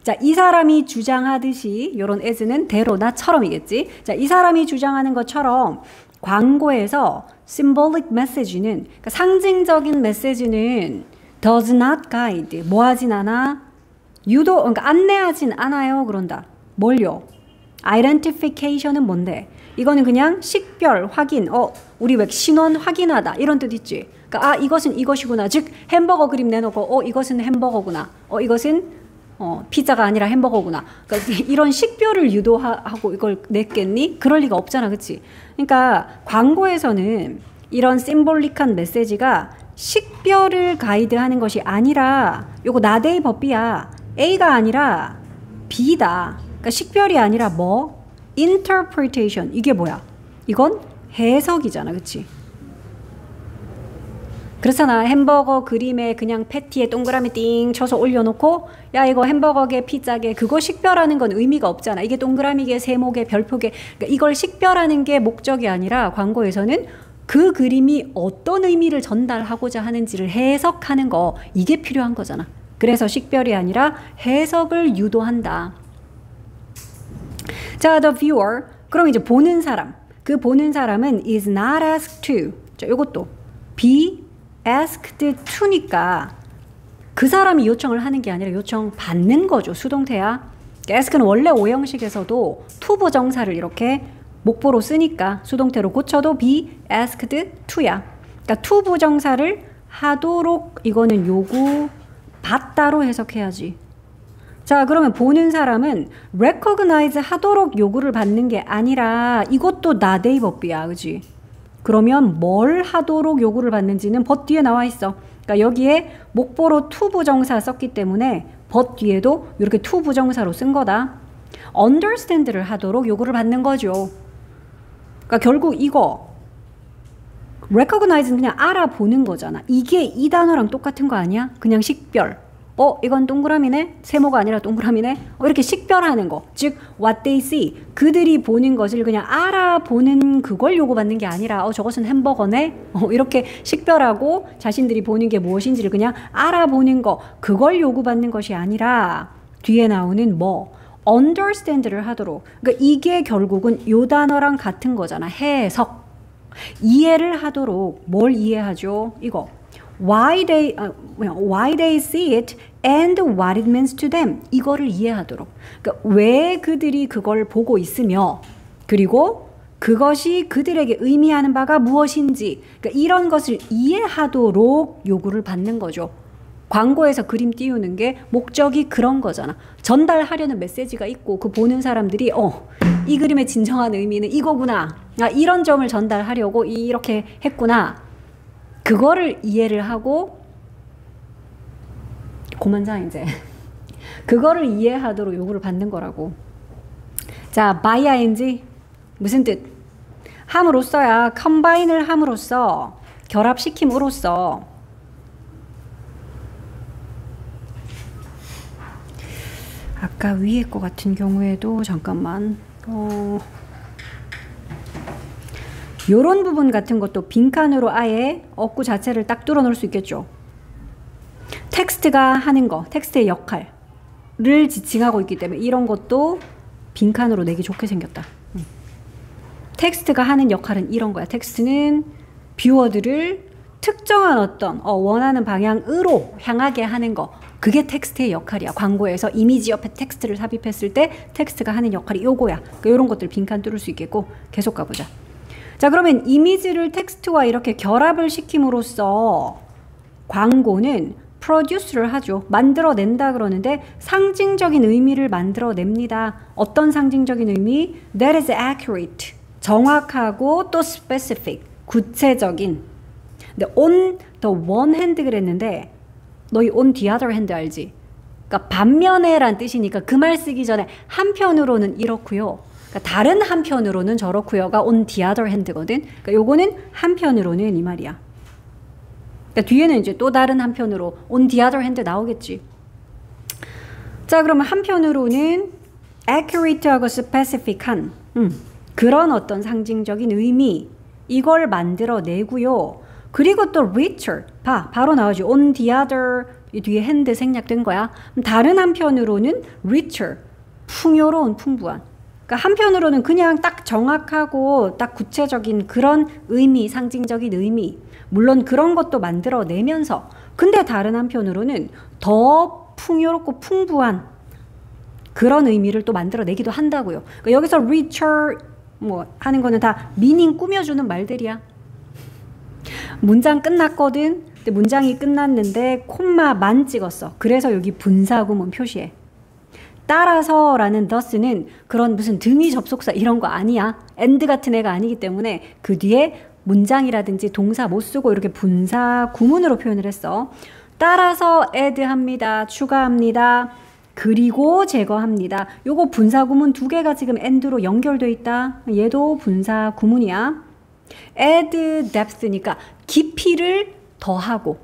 자, 이 사람이 주장하듯이 요런 as는 대로 나처럼이겠지. 자, 이 사람이 주장하는 것처럼 광고에서 symbolic message는 그러니까 상징적인 메시지는 does not guide 뭐 하진 않아? 그러니까 안내하진 않아요. 그런다. 뭘요? identification은 뭔데? 이거는 그냥 식별, 확인, 우리 왜 신원 확인하다 이런 뜻 있지. 그러니까 이것은 이것이구나. 즉 햄버거 그림 내놓고 이것은 햄버거구나. 이것은 피자가 아니라 햄버거구나. 그러니까 이런 식별을 유도하고 이걸 냈겠니? 그럴 리가 없잖아. 그치? 그러니까 광고에서는 이런 심볼릭한 메시지가 식별을 가이드하는 것이 아니라 요거 나데이 법비야. A가 아니라 B다. 그러니까 식별이 아니라 뭐? interpretation. 이게 뭐야? 이건 해석이잖아. 그치? 그렇잖아. 햄버거 그림에 그냥 패티에 동그라미 띵 쳐서 올려놓고 야 이거 햄버거게 피자게 그거 식별하는 건 의미가 없잖아. 이게 동그라미게 세모게 별표게 그러니까 이걸 식별하는 게 목적이 아니라 광고에서는 그 그림이 어떤 의미를 전달하고자 하는지를 해석하는 거, 이게 필요한 거잖아. 그래서 식별이 아니라 해석을 유도한다. 자, the viewer. 그럼 이제 보는 사람. 그 보는 사람은 is not asked to. 자, 요것도 be asked to니까 그 사람이 요청을 하는 게 아니라 요청 받는 거죠. 수동태야. ask는 원래 오형식에서도 to 부정사를 이렇게 목보로 쓰니까 수동태로 고쳐도 be asked to야. 그러니까 to 부정사를 하도록 이거는 요구 받다로 해석해야지. 자, 그러면 보는 사람은 recognize 하도록 요구를 받는 게 아니라 이것도 나데이 법비야. 그지? 그러면 뭘 하도록 요구를 받는지는 but 뒤에 나와 있어. 그러니까 여기에 목보로 to 부정사 썼기 때문에 but 뒤에도 이렇게 to 부정사로 쓴 거다. understand를 하도록 요구를 받는 거죠. 그러니까 결국 이거 recognize는 그냥 알아보는 거잖아. 이게 이 단어랑 똑같은 거 아니야? 그냥 식별. 이건 동그라미네? 세모가 아니라 동그라미네? 이렇게 식별하는 거. 즉 what they see. 그들이 보는 것을 그냥 알아보는 그걸 요구받는 게 아니라 저것은 햄버거네? 이렇게 식별하고 자신들이 보는 게 무엇인지를 그냥 알아보는 거. 그걸 요구받는 것이 아니라 뒤에 나오는 뭐 understand를 하도록. 그러니까 이게 결국은 요 단어랑 같은 거잖아. 해석. 이해를 하도록. 뭘 이해하죠? 이거. why they see it and what it means to them. 이거를 이해하도록. 그러니까 왜 그들이 그걸 보고 있으며 그리고 그것이 그들에게 의미하는 바가 무엇인지, 그러니까 이런 것을 이해하도록 요구를 받는 거죠. 광고에서 그림 띄우는 게 목적이 그런 거잖아. 전달하려는 메시지가 있고 그 보는 사람들이 이 그림의 진정한 의미는 이거구나. 이런 점을 전달하려고 이렇게 했구나. 그거를 이해를 하고 고만자 이제 그거를 이해하도록 요구를 받는 거라고. 자, by ing 무슨 뜻? 함으로써야. 컴바인을 함으로써, 결합시킴으로써. 아까 위에 거 같은 경우에도 잠깐만 요런 부분 같은 것도 빈칸으로 아예 어구 자체를 딱 뚫어 놓을 수 있겠죠. 텍스트가 하는 거, 텍스트의 역할을 지칭하고 있기 때문에 이런 것도 빈칸으로 내기 좋게 생겼다. 텍스트가 하는 역할은 이런 거야. 텍스트는 뷰어들을 특정한 어떤 원하는 방향으로 향하게 하는 거. 그게 텍스트의 역할이야. 광고에서 이미지 옆에 텍스트를 삽입했을 때 텍스트가 하는 역할이 요거야. 그러니까 이런 것들 빈칸 뚫을 수 있겠고. 계속 가보자. 자, 그러면 이미지를 텍스트와 이렇게 결합을 시킴으로써 광고는 프로듀스를 하죠. 만들어낸다 그러는데 상징적인 의미를 만들어냅니다. 어떤 상징적인 의미? That is accurate. 정확하고 또 specific. 구체적인. 근데 on the one hand 그랬는데 너희 on the other hand 알지? 그러니까 반면에 란 뜻이니까 그 말 쓰기 전에 한편으로는 이렇고요. 그러니까 다른 한편으로는 저렇고요가 on the other hand거든. 그러니까 요거는 한편으로는 이 말이야. 그러니까 뒤에는 이제 또 다른 한편으로 on the other hand 나오겠지. 자, 그러면 한편으로는 accurate하고 specific한 그런 어떤 상징적인 의미 이걸 만들어내고요. 그리고 또 richer 바로 나오지. on the other 이 뒤에 hand 생략된 거야. 다른 한편으로는 richer 풍요로운 풍부한. 그러니까 한편으로는 그냥 딱 정확하고 딱 구체적인 그런 의미, 상징적인 의미. 물론 그런 것도 만들어내면서 근데 다른 한편으로는 더 풍요롭고 풍부한 그런 의미를 또 만들어내기도 한다고요. 그러니까 여기서 richer 뭐 하는 거는 다 미닝 꾸며주는 말들이야. 문장 끝났거든. 근데 문장이 끝났는데 콤마만 찍었어. 그래서 여기 분사구문 표시해. 따라서 라는 thus는 그런 무슨 등위 접속사 이런 거 아니야. and 같은 애가 아니기 때문에 그 뒤에 문장이라든지 동사 못 쓰고 이렇게 분사 구문으로 표현을 했어. 따라서 add 합니다. 추가합니다. 그리고 제거합니다. 요거 분사 구문 두 개가 지금 and로 연결돼 있다. 얘도 분사 구문이야. add depth니까 깊이를 더하고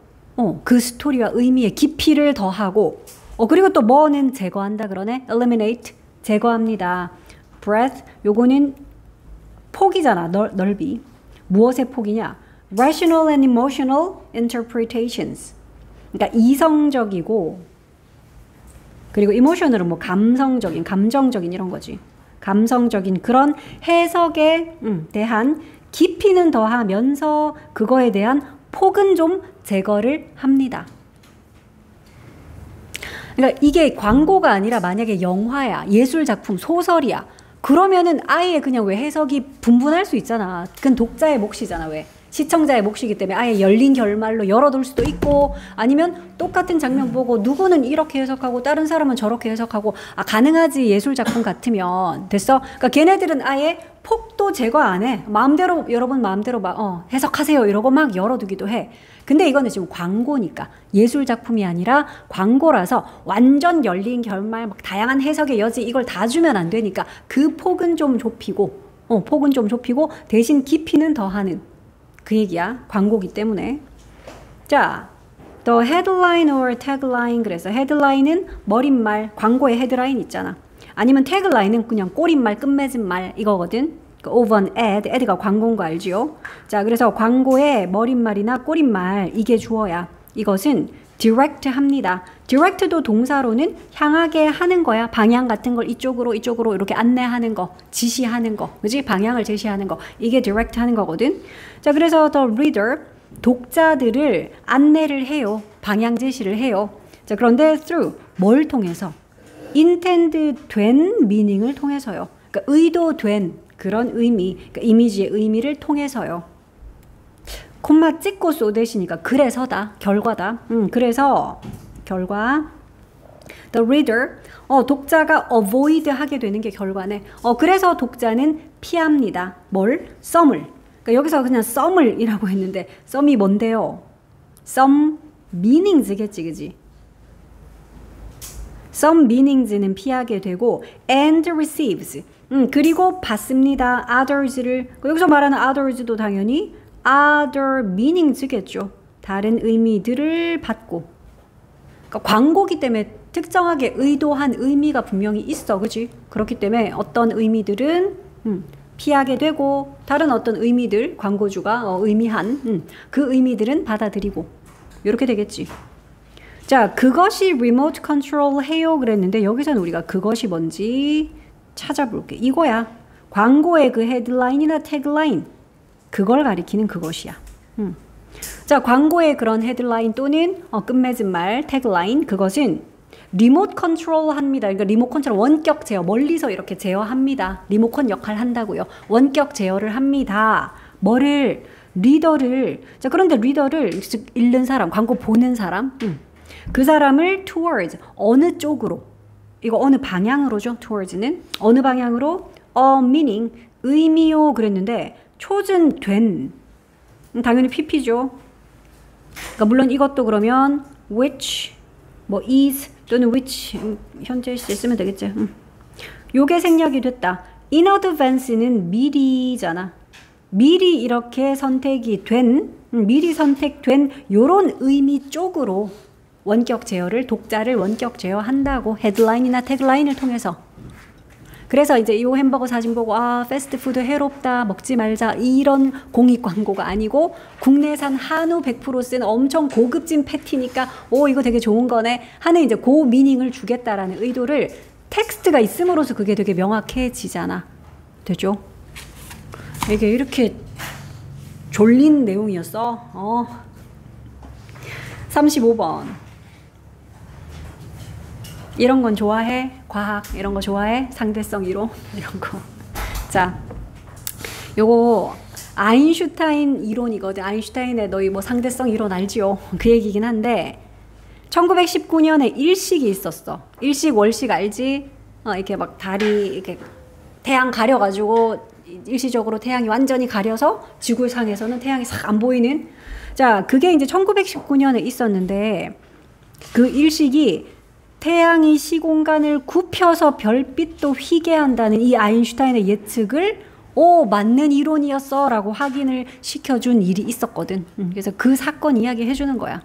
그 스토리와 의미의 깊이를 더하고 그리고 또 뭐는 제거한다 그러네. eliminate 제거합니다. breadth 요거는 폭이잖아. 넓이. 무엇의 폭이냐? Rational and emotional interpretations. 그러니까 이성적이고 그리고 emotional은 뭐 감성적인, 감정적인 이런 거지. 감성적인 그런 해석에 대한 깊이는 더하면서 그거에 대한 폭은 좀 제거를 합니다. 그러니까 이게 광고가 아니라 만약에 영화야, 예술작품, 소설이야. 그러면은 아예 그냥 왜 해석이 분분할 수 있잖아. 그건 독자의 몫이잖아. 왜? 시청자의 몫이기 때문에 아예 열린 결말로 열어둘 수도 있고 아니면 똑같은 장면 보고 누구는 이렇게 해석하고 다른 사람은 저렇게 해석하고 가능하지 예술작품 같으면 됐어? 그러니까 걔네들은 아예 폭도 제거 안 해. 마음대로 여러분 마음대로 막 해석하세요 이러고 막 열어두기도 해. 근데 이거는 지금 광고니까 예술작품이 아니라 광고라서 완전 열린 결말 막 다양한 해석의 여지 이걸 다 주면 안 되니까 그 폭은 좀 좁히고 폭은 좀 좁히고 대신 깊이는 더하는 그 얘기야. 광고기 때문에. 자, the headline or tagline. 그래서 헤드라인은 머릿말, 광고의 헤드라인 있잖아. 아니면 태그라인은 그냥 꼬릿말, 끝맺은 말 이거거든. over an ad, ad가 광고인 거 알지요? 자, 그래서 광고의 머릿말이나 꼬릿말 이게 주어야. 이것은 direct 합니다. direct도 동사로는 향하게 하는 거야. 방향 같은 걸 이쪽으로 이렇게 안내하는 거, 지시하는 거, 그지? 방향을 제시하는 거. 이게 direct 하는 거거든. 자, 그래서 the reader, 독자들을 안내를 해요. 방향 제시를 해요. 자, 그런데 through, 뭘 통해서? intend 된 meaning을 통해서요. 그러니까 의도된 그런 의미, 그러니까 이미지의 의미를 통해서요. 콤마 찍고 쏘대시니까 그래서다, 결과다. 그래서 결과 the reader, 독자가 avoid 하게 되는 게 결과네. 그래서 독자는 피합니다. 뭘? 썸을. 그러니까 여기서 그냥 썸을이라고 했는데 썸이 뭔데요? some meanings겠지, 그지? some meanings는 피하게 되고 and receives, 그리고 받습니다. others를. 여기서 말하는 others도 당연히 other meanings겠죠. 다른 의미들을 받고. 그러니까 광고기 때문에 특정하게 의도한 의미가 분명히 있어. 그치? 그렇기 때문에 어떤 의미들은 피하게 되고 다른 어떤 의미들, 광고주가 의미한 그 의미들은 받아들이고 이렇게 되겠지. 자, 그것이 리모트 컨트롤 해요 그랬는데 여기서는 우리가 그것이 뭔지 찾아볼게. 이거야. 광고의 그 헤드라인이나 태그라인 그걸 가리키는 그것이야. 자, 광고의 그런 헤드라인 또는 끝맺은 말, 태그라인 그것은 리모트 컨트롤 합니다. 그러니까 리모트 컨트롤 원격 제어, 멀리서 이렇게 제어합니다. 리모컨 역할 한다고요. 원격 제어를 합니다. 뭐를? 리더를. 자, 그런데 리더를 즉 읽는 사람, 광고 보는 사람, 그 사람을 towards, 어느 쪽으로, 이거 어느 방향으로죠. towards는 어느 방향으로? meaning, 의미요 그랬는데 초전된, 당연히 pp죠. 그러니까 물론 이것도 그러면 which, 뭐 is 또는 which 현재 시제 쓰면 되겠지. 요게 생략이 됐다. in advance는 미리잖아. 미리 이렇게 선택이 된, 미리 선택된 요런 의미 쪽으로 원격 제어를, 독자를 원격 제어한다고. 헤드라인이나 태그라인을 통해서. 그래서 이제 이 햄버거 사진 보고 패스트푸드 해롭다, 먹지 말자 이런 공익 광고가 아니고 국내산 한우 100% 쓴 엄청 고급진 패티니까 이거 되게 좋은 거네 하는 이제 그 미닝을 주겠다라는 의도를 텍스트가 있음으로써 그게 되게 명확해지잖아. 되죠? 이게 이렇게 졸린 내용이었어. 35번. 이런 건 좋아해? 과학 이런 거 좋아해? 상대성 이론 이런 거. 자, 요거 아인슈타인 이론이거든. 아인슈타인의 너희 뭐 상대성 이론 알지요? 그 얘기긴 한데 1919년에 일식이 있었어. 일식 월식 알지? 이렇게 막 달이 이렇게 태양 가려가지고 일시적으로 태양이 완전히 가려서 지구상에서는 태양이 싹 안 보이는. 자, 그게 이제 1919년에 있었는데 그 일식이 태양이 시공간을 굽혀서 별빛도 휘게 한다는 이 아인슈타인의 예측을 맞는 이론이었어 라고 확인을 시켜준 일이 있었거든. 그래서 그 사건 이야기 해주는 거야.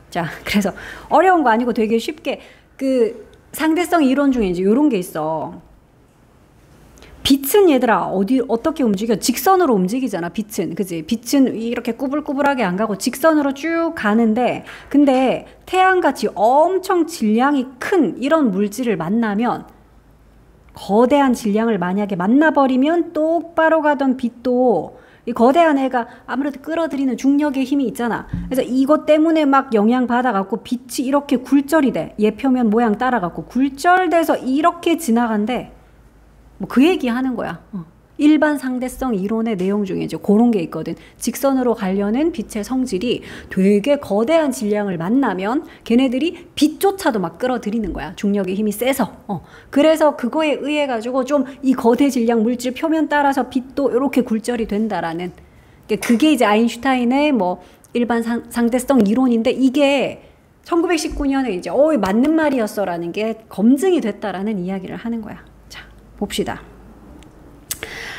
자, 그래서 어려운 거 아니고 되게 쉽게 그 상대성 이론 중에 이제 이런 게 있어. 빛은 얘들아 어떻게 움직여? 직선으로 움직이잖아. 빛은 그지? 빛은 이렇게 꾸불꾸불하게 안 가고 직선으로 쭉 가는데 근데 태양같이 엄청 질량이 큰 이런 물질을 만나면 거대한 질량을 만약에 만나버리면 똑바로 가던 빛도 이 거대한 애가 아무래도 끌어들이는 중력의 힘이 있잖아. 그래서 이것 때문에 막 영향받아갖고 빛이 이렇게 굴절이 돼. 얘 표면 모양 따라갖고 굴절돼서 이렇게 지나간대. 뭐 그 얘기 하는 거야. 일반 상대성 이론의 내용 중에 이제 그런 게 있거든. 직선으로 가려는 빛의 성질이 되게 거대한 질량을 만나면 걔네들이 빛조차도 막 끌어들이는 거야. 중력의 힘이 세서. 그래서 그거에 의해 가지고 좀 이 거대 질량 물질 표면 따라서 빛도 이렇게 굴절이 된다라는. 그게 이제 아인슈타인의 뭐 일반 상대성 이론인데 이게 1919년에 이제 맞는 말이었어라는 게 검증이 됐다라는 이야기를 하는 거야. 자, 봅시다.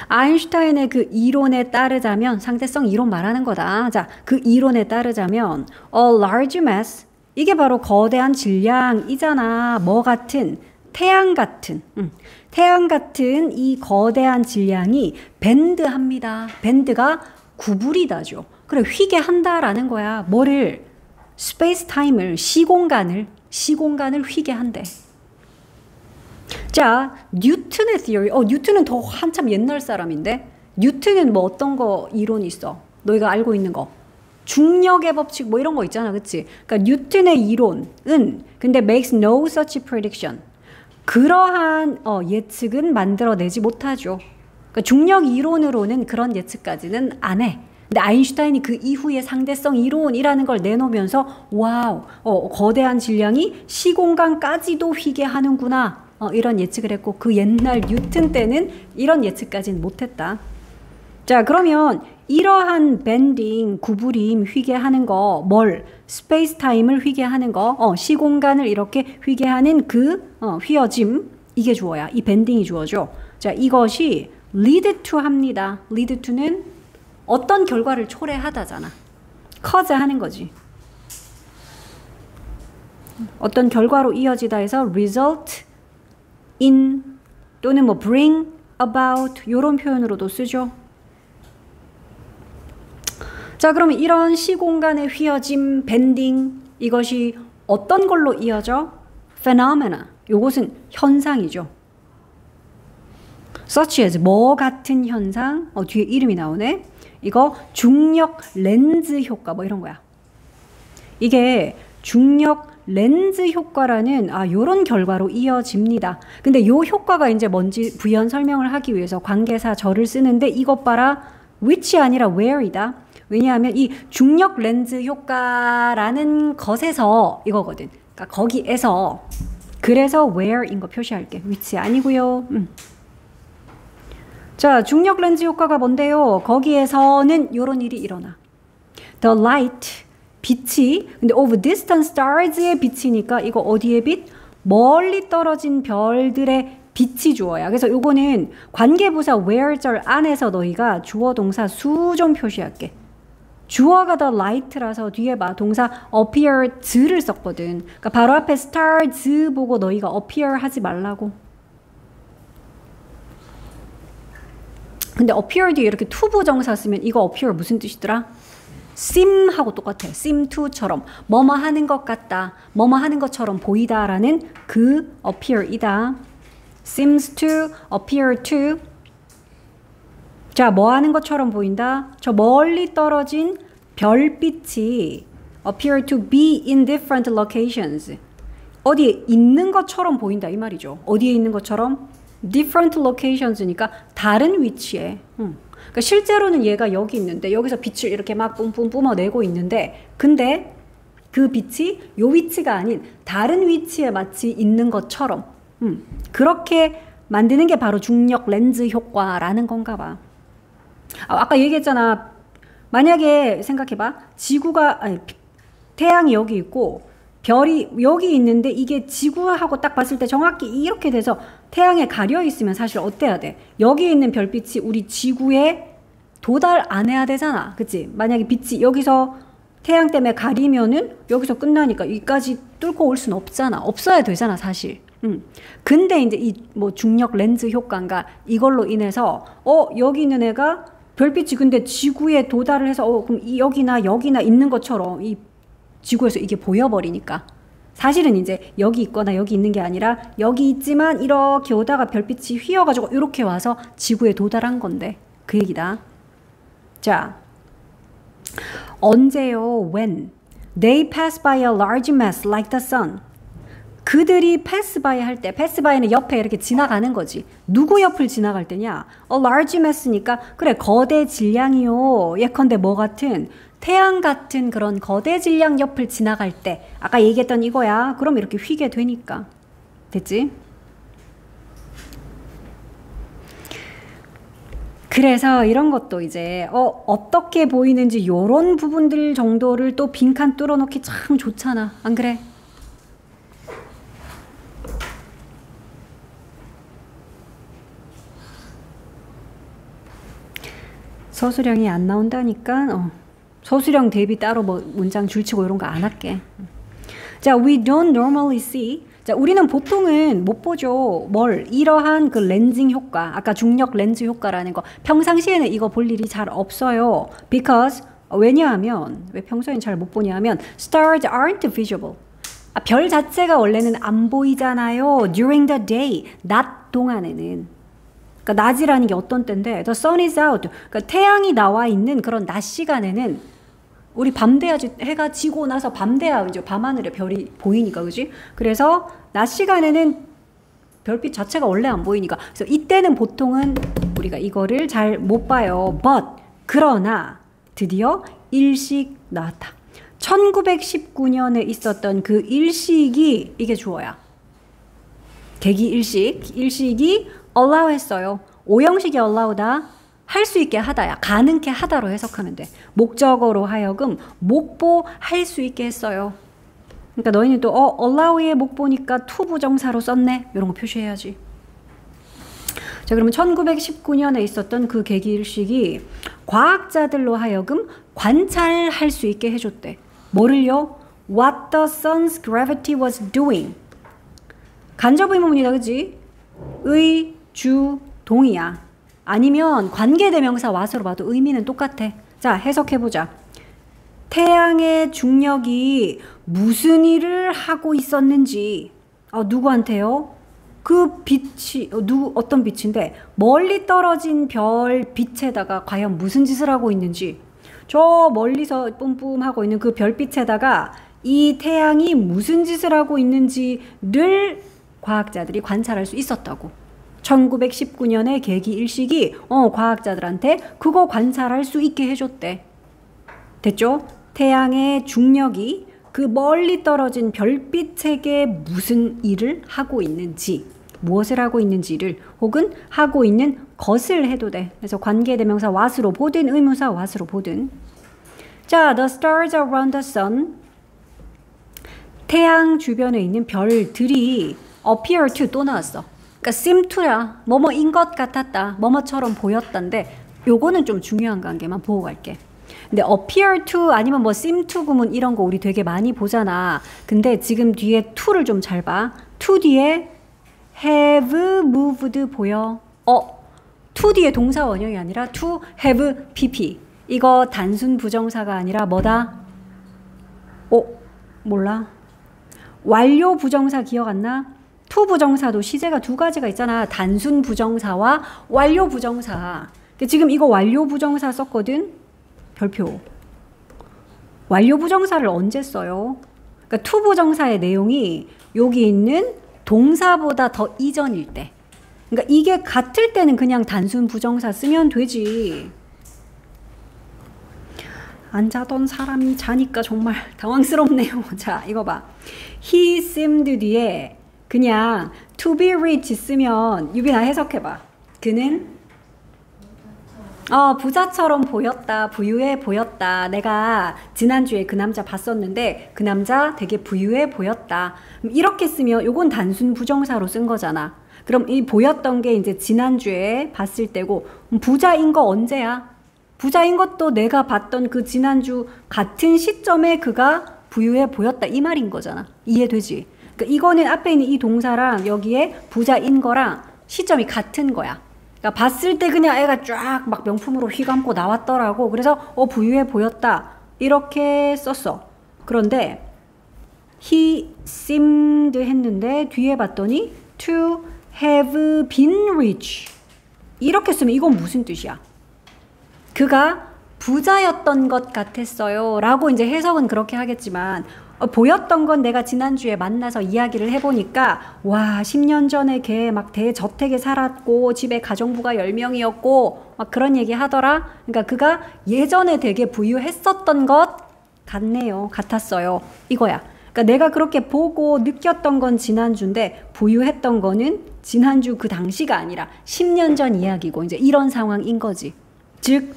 아인슈타인의 그 이론에 따르자면 상대성 이론 말하는 거다. 자, 그 이론에 따르자면 a large mass 이게 바로 거대한 질량이잖아. 뭐 같은? 태양 같은. 태양 같은 이 거대한 질량이 밴드합니다. 밴드가 구부리다죠. 그래 휘게 한다라는 거야. 뭐를? 스페이스 타임을 시공간을 휘게 한대. 자, 뉴턴의 theory. 뉴턴은 더 한참 옛날 사람인데 뉴턴은 뭐 어떤 거 이론이 있어? 너희가 알고 있는 거. 중력의 법칙 뭐 이런 거 있잖아. 그치? 그러니까 뉴턴의 이론은 근데 makes no such prediction. 그러한 예측은 만들어내지 못하죠. 그러니까 중력 이론으로는 그런 예측까지는 안 해. 근데 아인슈타인이 그 이후에 상대성 이론이라는 걸 내놓으면서 와우, 거대한 질량이 시공간까지도 휘게 하는구나. 이런 예측을 했고 그 옛날 뉴턴 때는 이런 예측까지는 못했다. 자, 그러면 이러한 밴딩, 구부림, 휘게 하는 거, 뭘? 스페이스 타임을 휘게 하는 거, 시공간을 이렇게 휘게 하는 그 휘어짐, 이게 주어야. 이 밴딩이 주어죠. 자, 이것이 lead to 합니다. lead to는 어떤 결과를 초래하다잖아. cause 하는 거지. 어떤 결과로 이어지다 해서 result in 또는 뭐 bring about 이런 표현으로도 쓰죠. 자, 그러면 이런 시공간의 휘어짐, 밴딩 이것이 어떤 걸로 이어져? phenomena. 요것은 현상이죠. such as 뭐 같은 현상? 뒤에 이름이 나오네. 이거 중력 렌즈 효과 뭐 이런 거야. 이게 중력 렌즈 효과라는 요런 결과로 이어집니다. 근데 요 효과가 이제 뭔지 부연 설명을 하기 위해서 관계사 절을 쓰는데 이것 봐라. which 아니라 where이다. 왜냐하면 이 중력 렌즈 효과라는 것에서 이거거든. 그러니까 거기에서 그래서 where인 거 표시할게. which 아니고요. 자, 중력 렌즈 효과가 뭔데요? 거기에서는 요런 일이 일어나. The light 빛이 근데 of distant stars의 빛이니까 이거 어디의 빛? 멀리 떨어진 별들의 빛이 주어야. 그래서 요거는 관계부사 where절 안에서 너희가 주어 동사 수 좀 표시할게. 주어가 the light라서 뒤에 봐 동사 appear즈를 썼거든. 그러니까 바로 앞에 stars 보고 너희가 appear 하지 말라고. 근데 appear 뒤에 이렇게 투부정사 쓰면 이거 appear 무슨 뜻이더라? seem하고 똑같아. seem to처럼 뭐뭐 하는 것 같다. 뭐뭐 하는 것처럼 보이다라는 그 appear이다. seems to, appear to. 자, 뭐 하는 것처럼 보인다? 저 멀리 떨어진 별빛이 appear to be in different locations. 어디에 있는 것처럼 보인다 이 말이죠. 어디에 있는 것처럼? different locations니까 다른 위치에. 그러니까 실제로는 얘가 여기 있는데 여기서 빛을 이렇게 막 뿜뿜 뿜어내고 있는데 근데 그 빛이 요 위치가 아닌 다른 위치에 마치 있는 것처럼 그렇게 만드는 게 바로 중력 렌즈 효과라는 건가 봐. 아까 얘기했잖아. 만약에 생각해봐. 태양이 여기 있고 별이 여기 있는데 이게 지구하고 딱 봤을 때 정확히 이렇게 돼서 태양에 가려 있으면 사실 어때야 돼? 여기 있는 별빛이 우리 지구에 도달 안 해야 되잖아. 그치? 만약에 빛이 여기서 태양 때문에 가리면은 여기서 끝나니까 여기까지 뚫고 올 수는 없잖아. 없어야 되잖아 사실. 근데 이제 이 뭐 중력 렌즈 효과인가 이걸로 인해서 여기 있는 애가 별빛이 근데 지구에 도달을 해서 그럼 여기나 있는 것처럼 이 지구에서 이게 보여버리니까 사실은 이제 여기 있거나 여기 있는 게 아니라 여기 있지만 이렇게 오다가 별빛이 휘어가지고 이렇게 와서 지구에 도달한 건데 그 얘기다. 자, 언제요? When? They pass by a large mass like the sun. 그들이 pass by 할 때, pass by는 옆에 이렇게 지나가는 거지. 누구 옆을 지나갈 때냐? A large mass니까 그래 거대 질량이요. 예컨대 뭐 같은? 태양 같은 그런 거대 질량 옆을 지나갈 때 아까 얘기했던 이거야. 그럼 이렇게 휘게 되니까. 됐지? 그래서 이런 것도 이제 어떻게 보이는지 요런 부분들 정도를 또 빈칸 뚫어놓기 참 좋잖아. 안 그래? 서술형이 안 나온다니까 서술형 대비 따로 뭐 문장 줄치고 이런 거 안 할게. 자, we don't normally see. 자, 우리는 보통은 못 보죠. 뭘? 이러한 그 렌징 효과. 아까 중력 렌즈 효과라는 거. 평상시에는 이거 볼 일이 잘 없어요. Because 왜냐하면 왜 평소엔 잘 못 보냐 하면 stars aren't visible. 별 자체가 원래는 안 보이잖아요. During the day. 낮 동안에는. 그러니까 낮이라는 게 어떤 때인데 the sun is out. 그러니까 태양이 나와 있는 그런 낮 시간에는 우리 밤 돼야지 해가 지고 나서 밤 돼야 이제 밤하늘에 별이 보이니까 그지? 그래서 낮 시간에는 별빛 자체가 원래 안 보이니까 그래서 이때는 보통은 우리가 이거를 잘 못 봐요. But 그러나 드디어 일식 나왔다. 1919년에 있었던 그 일식이 이게 주어야. 계기 일식이 allow 했어요. 오형식이 allow다. 할 수 있게 하다야. 가능케 하다로 해석하면 돼. 목적어로 하여금 목보할 수 있게 했어요. 그러니까 너희는 또 allow의 목보니까 to 부정사로 썼네. 이런 거 표시해야지. 자, 그러면 1919년에 있었던 그 계기일식이 과학자들로 하여금 관찰할 수 있게 해줬대. 뭐를요? What the sun's gravity was doing. 간접의문이다, 그지? 의, 주, 동이야. 아니면 관계대명사 what으로 봐도 의미는 똑같아. 자, 해석해보자. 태양의 중력이 무슨 일을 하고 있었는지. 누구한테요? 그 빛이 어떤 빛인데 멀리 떨어진 별 빛에다가 과연 무슨 짓을 하고 있는지. 저 멀리서 뿜뿜하고 있는 그 별빛에다가 이 태양이 무슨 짓을 하고 있는지를 과학자들이 관찰할 수 있었다고. 1919년에 계기일식이 과학자들한테 그거 관찰할 수 있게 해줬대. 됐죠? 태양의 중력이 그 멀리 떨어진 별빛에게 무슨 일을 하고 있는지, 무엇을 하고 있는지를 혹은 하고 있는 것을 해도 돼. 그래서 관계대명사 what으로 보든 의문사 what으로 보든. 자, the stars around the sun. 태양 주변에 있는 별들이 appear to 또 나왔어. 그러니까 seem to야. 뭐뭐인 것 같았다. 뭐뭐처럼 보였단데 요거는 좀 중요한 관계만 보고 갈게. 근데 appear to 아니면 뭐 seem to 구문 이런 거 우리 되게 많이 보잖아. 근데 지금 뒤에 to를 좀 잘 봐. to 뒤에 have moved 보여? to 뒤에 동사 원형이 아니라 to have pp. 이거 단순 부정사가 아니라 뭐다? 몰라? 완료 부정사 기억 안 나? to 부정사도 시제가 두 가지가 있잖아. 단순 부정사와 완료 부정사. 지금 이거 완료 부정사 썼거든? 별표. 완료 부정사를 언제 써요? 그러니까 to 부정사의 내용이 여기 있는 동사보다 더 이전일 때. 그러니까 이게 같을 때는 그냥 단순 부정사 쓰면 되지. 안 자던 사람이 자니까 정말 당황스럽네요. 자, 이거 봐. He seemed 뒤에 그냥 to be rich 쓰면 유빈아 해석해봐. 그는 부자처럼 보였다. 부유해 보였다. 내가 지난주에 그 남자 봤었는데 그 남자 되게 부유해 보였다. 이렇게 쓰면 요건 단순 부정사로 쓴 거잖아. 그럼 이 보였던 게 이제 지난주에 봤을 때고 부자인 거 언제야? 부자인 것도 내가 봤던 그 지난주 같은 시점에 그가 부유해 보였다 이 말인 거잖아. 이해되지? 그러니까 이거는 앞에 있는 이 동사랑 여기에 부자인 거랑 시점이 같은 거야. 그러니까 봤을 때 그냥 애가 쫙 막 명품으로 휘감고 나왔더라고. 그래서 부유해 보였다. 이렇게 썼어. 그런데 he seemed 했는데 뒤에 봤더니 to have been rich. 이렇게 쓰면 이건 무슨 뜻이야? 그가 부자였던 것 같았어요. 라고 이제 해석은 그렇게 하겠지만 보였던 건 내가 지난주에 만나서 이야기를 해보니까 와 10년 전에 걔 막 대저택에 살았고 집에 가정부가 10명이었고 막 그런 얘기 하더라. 그러니까 그가 예전에 되게 부유했었던 것 같네요. 같았어요. 이거야. 그러니까 내가 그렇게 보고 느꼈던 건 지난주인데 부유했던 거는 지난주 그 당시가 아니라 10년 전 이야기고 이제 이런 상황인 거지. 즉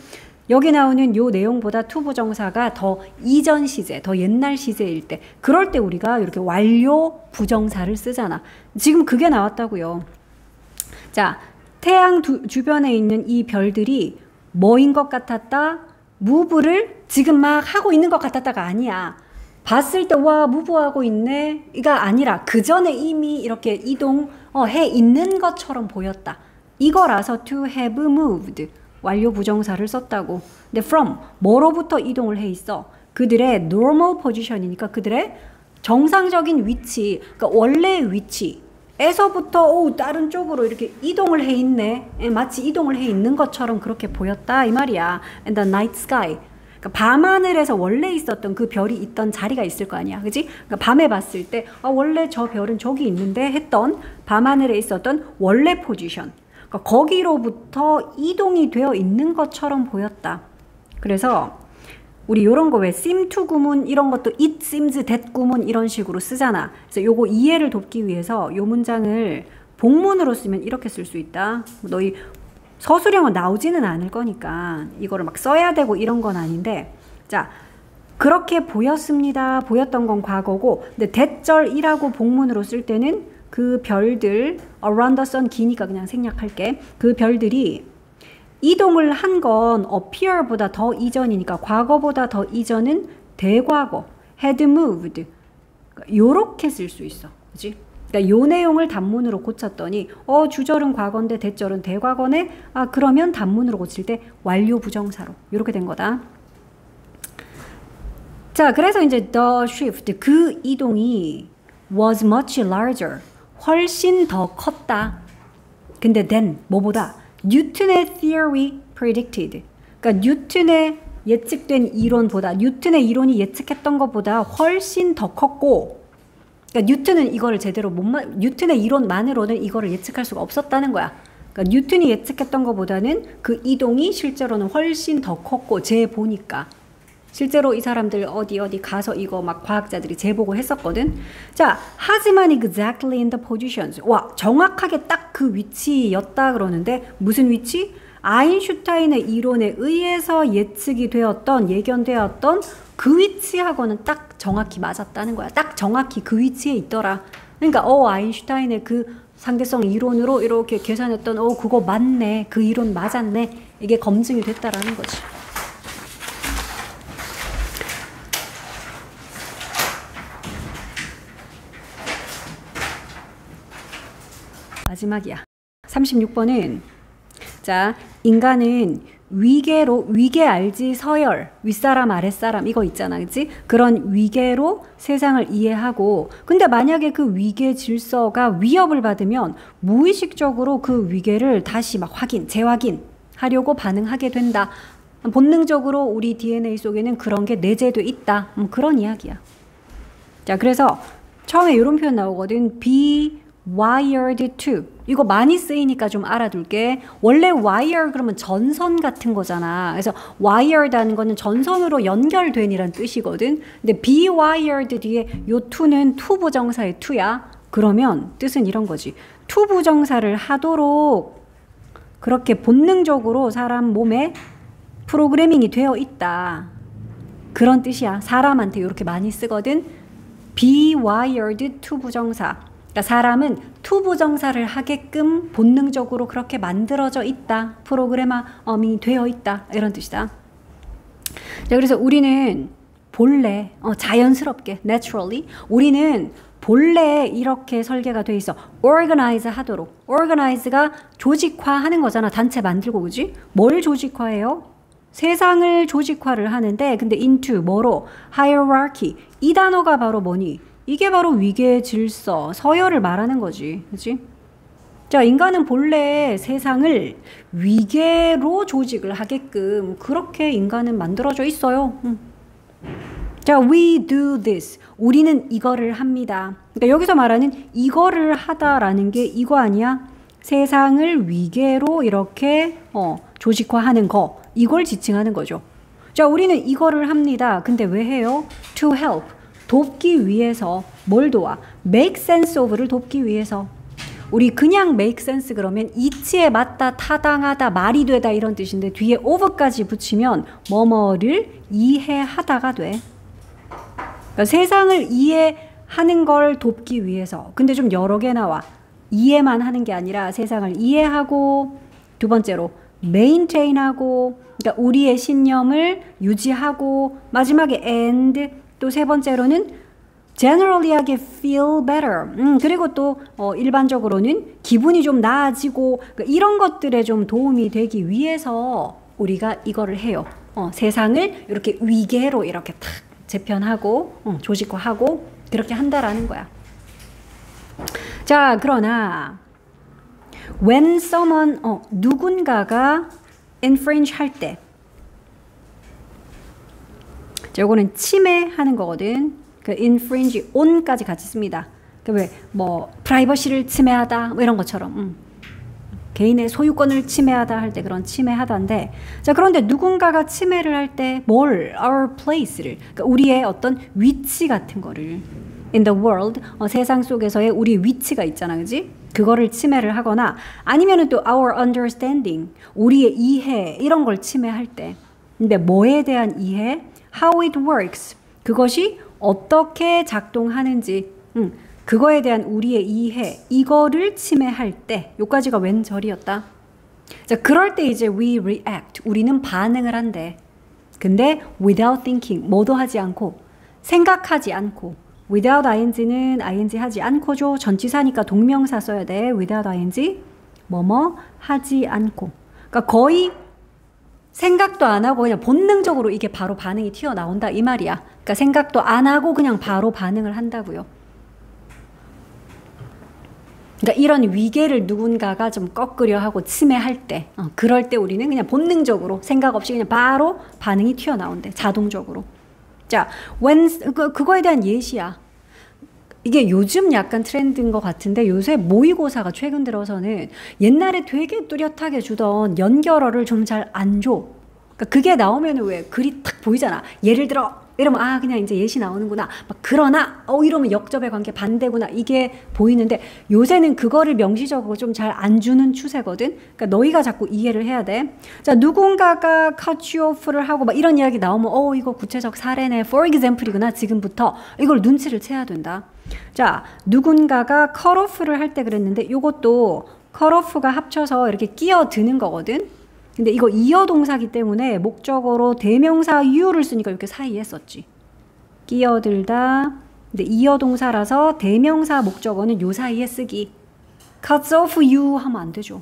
여기 나오는 요 내용보다 투부정사가 더 이전 시제, 더 옛날 시제일 때 그럴 때 우리가 이렇게 완료 부정사를 쓰잖아. 지금 그게 나왔다고요. 자, 태양 주변에 있는 이 별들이 뭐인 것 같았다? 무브를 지금 막 하고 있는 것 같았다가 아니야. 봤을 때 와 무브하고 있네 이가 아니라 그 전에 이미 이렇게 이동해 있는 것처럼 보였다. 이거라서 to have moved 완료 부정사를 썼다고. 근데 from 뭐로부터 이동을 해 있어? 그들의 normal position이니까 그들의 정상적인 위치, 그러니까 원래 위치에서부터 다른 쪽으로 이렇게 이동을 해 있네. 마치 이동을 해 있는 것처럼 그렇게 보였다 이 말이야. And the night sky. 그러니까 밤하늘에서 원래 있었던 그 별이 있던 자리가 있을 거 아니야, 그지? 그러니까 밤에 봤을 때 원래 저 별은 저기 있는데 했던 밤하늘에 있었던 원래 포지션. 그러니까 거기로부터 이동이 되어 있는 것처럼 보였다. 그래서 우리 이런 거 왜 seem to 구문 이런 것도 it seems that 구문 이런 식으로 쓰잖아. 그래서 요거 이해를 돕기 위해서 요 문장을 복문으로 쓰면 이렇게 쓸 수 있다. 너희 서술형은 나오지는 않을 거니까 이거를 막 써야 되고 이런 건 아닌데, 자 그렇게 보였습니다. 보였던 건 과거고, 근데 대절이라고 복문으로 쓸 때는 그 별들 around the sun 기니까 그냥 생략할게. 그 별들이 이동을 한 건 appear보다 더 이전이니까 과거보다 더 이전은 대과거 had moved 요렇게 쓸 수 있어. 그치? 그러니까 요 내용을 단문으로 고쳤더니 주절은 과거인데 대절은 대과거네. 그러면 단문으로 고칠 때 완료 부정사로 요렇게 된 거다. 자, 그래서 이제 the shift 그 이동이 was much larger 훨씬 더 컸다. 근데 then 뭐보다 뉴턴의 theory predicted 그러니까 뉴턴의 예측된 이론보다 뉴턴의 이론이 예측했던 것보다 훨씬 더 컸고, 그러니까 뉴턴은 이거를 제대로 뉴턴의 이론만으로는 이거를 예측할 수가 없었다는 거야. 그러니까 뉴턴이 예측했던 것보다는 그 이동이 실제로는 훨씬 더 컸고 재보니까 실제로 이 사람들 어디 가서 이거 막 과학자들이 재보고 했었거든. 자, 하지만 exactly in the positions. 와, 정확하게 딱 그 위치였다 그러는데 무슨 위치? 아인슈타인의 이론에 의해서 예측이 되었던 예견되었던 그 위치하고는 딱 정확히 맞았다는 거야. 딱 정확히 그 위치에 있더라. 그러니까 아인슈타인의 그 상대성 이론으로 이렇게 계산했던 그거 맞네. 그 이론 맞았네. 이게 검증이 됐다라는 거지. 마지막이야. 36번은 자, 인간은 위계 알지 서열 윗사람 아랫사람 이거 있잖아, 그치? 그런 위계로 세상을 이해하고, 근데 만약에 그 위계 질서가 위협을 받으면 무의식적으로 그 위계를 다시 막 재확인하려고 반응하게 된다. 본능적으로 우리 DNA 속에는 그런 게 내재돼 있다. 그런 이야기야. 자, 그래서 처음에 이런 표현 나오거든. be wired to. 이거 많이 쓰이니까 좀 알아둘게. 원래 wire 그러면 전선 같은 거잖아. 그래서 wired라는 거는 전선으로 연결된이란 뜻이거든. 근데 be wired 뒤에 요 to는 to 부정사의 to야. 그러면 뜻은 이런 거지. to 부정사를 하도록 그렇게 본능적으로 사람 몸에 프로그래밍이 되어 있다. 그런 뜻이야. 사람한테 이렇게 많이 쓰거든. be wired to 부정사. 그러니까 사람은 to 부정사를 하게끔 본능적으로 그렇게 만들어져 있다. 프로그래밍이 되어 있다. 이런 뜻이다. 자, 그래서 우리는 본래 자연스럽게 naturally 우리는 본래 이렇게 설계가 돼 있어. organize 하도록. organize가 조직화하는 거잖아. 단체 만들고, 그지? 뭘 조직화해요? 세상을 조직화를 하는데, 근데 into 뭐로? hierarchy. 이 단어가 바로 뭐니? 이게 바로 위계 질서, 서열을 말하는 거지. 그지? 자, 인간은 본래 세상을 위계로 조직을 하게끔 그렇게 인간은 만들어져 있어요. 자, we do this. 우리는 이거를 합니다. 그러니까 여기서 말하는 이거를 하다라는 게 이거 아니야? 세상을 위계로 이렇게 조직화하는 거. 이걸 지칭하는 거죠. 자, 우리는 이거를 합니다. 근데 왜 해요? To help. 돕기 위해서. 뭘 도와? Make sense of를 돕기 위해서. 우리 그냥 make sense 그러면 이치에 맞다, 타당하다, 말이 되다 이런 뜻인데 뒤에 of까지 붙이면 뭐뭐를 이해하다가 돼. 그러니까 세상을 이해하는 걸 돕기 위해서. 근데 좀 여러 개 나와. 이해만 하는 게 아니라 세상을 이해하고, 두 번째로 maintain하고, 그러니까 우리의 신념을 유지하고, 마지막에 and, 또 세 번째로는 generally하게 feel better. 그리고 또 일반적으로는 기분이 좀 나아지고, 그러니까 이런 것들에 좀 도움이 되기 위해서 우리가 이거를 해요. 세상을 이렇게 위계로 이렇게 탁 재편하고 조직화하고 그렇게 한다라는 거야. 자, 그러나 when someone 누군가가 infringe 할 때, 자, 요거는 침해하는 거거든. 그 infringe on까지 같이 씁니다. 그 왜 뭐 프라이버시를 침해하다 뭐 이런 것처럼 개인의 소유권을 침해하다 할 때 그런 침해하다인데, 자, 그런데 누군가가 침해를 할 때 뭘? our place를, 그러니까 우리의 어떤 위치 같은 거를 in the world, 세상 속에서의 우리 위치가 있잖아, 그지? 그거를 침해를 하거나 아니면은 또 our understanding, 우리의 이해 이런 걸 침해할 때. 근데 뭐에 대한 이해? how it works, 그것이 어떻게 작동하는지, 그거에 대한 우리의 이해, 이거를 침해할 때, 요까지가 왼절이었다. 자, 그럴 때 이제 we react, 우리는 반응을 한대. 근데 without thinking, 뭐도 하지 않고, 생각하지 않고, without ing는 ing 하지 않고죠. 전치사니까 동명사 써야 돼. without ing, 뭐뭐 하지 않고. 그러니까 거의 생각도 안 하고 그냥 본능적으로 이게 바로 반응이 튀어나온다 이 말이야. 그러니까 생각도 안 하고 그냥 바로 반응을 한다고요. 그러니까 이런 위계를 누군가가 좀 꺾으려 하고 침해할 때, 그럴 때 우리는 그냥 본능적으로 생각 없이 그냥 바로 반응이 튀어나온대. 자동적으로. 자, when 그거에 대한 예시야. 이게 요즘 약간 트렌드인 것 같은데 요새 모의고사가 최근 들어서는 옛날에 되게 뚜렷하게 주던 연결어를 좀 잘 안 줘. 그러니까 그게 나오면 왜 글이 탁 보이잖아. 예를 들어 이러면 아 그냥 이제 예시 나오는구나. 막 그러나 이러면 역접의 관계 반대구나. 이게 보이는데 요새는 그거를 명시적으로 좀 잘 안 주는 추세거든. 그러니까 너희가 자꾸 이해를 해야 돼. 자, 누군가가 cut you off를 하고 막 이런 이야기 나오면 이거 구체적 사례네. for example이구나. 지금부터 이걸 눈치를 채야 된다. 자, 누군가가 cut off를 할 때 그랬는데 요것도 cut off가 합쳐서 이렇게 끼어드는 거거든. 근데 이거 이어 동사기 때문에 목적어로 대명사 you를 쓰니까 이렇게 사이에 썼지. 끼어들다. 근데 이어 동사라서 대명사 목적어는 요 사이에 쓰기. cuts off you 하면 안 되죠.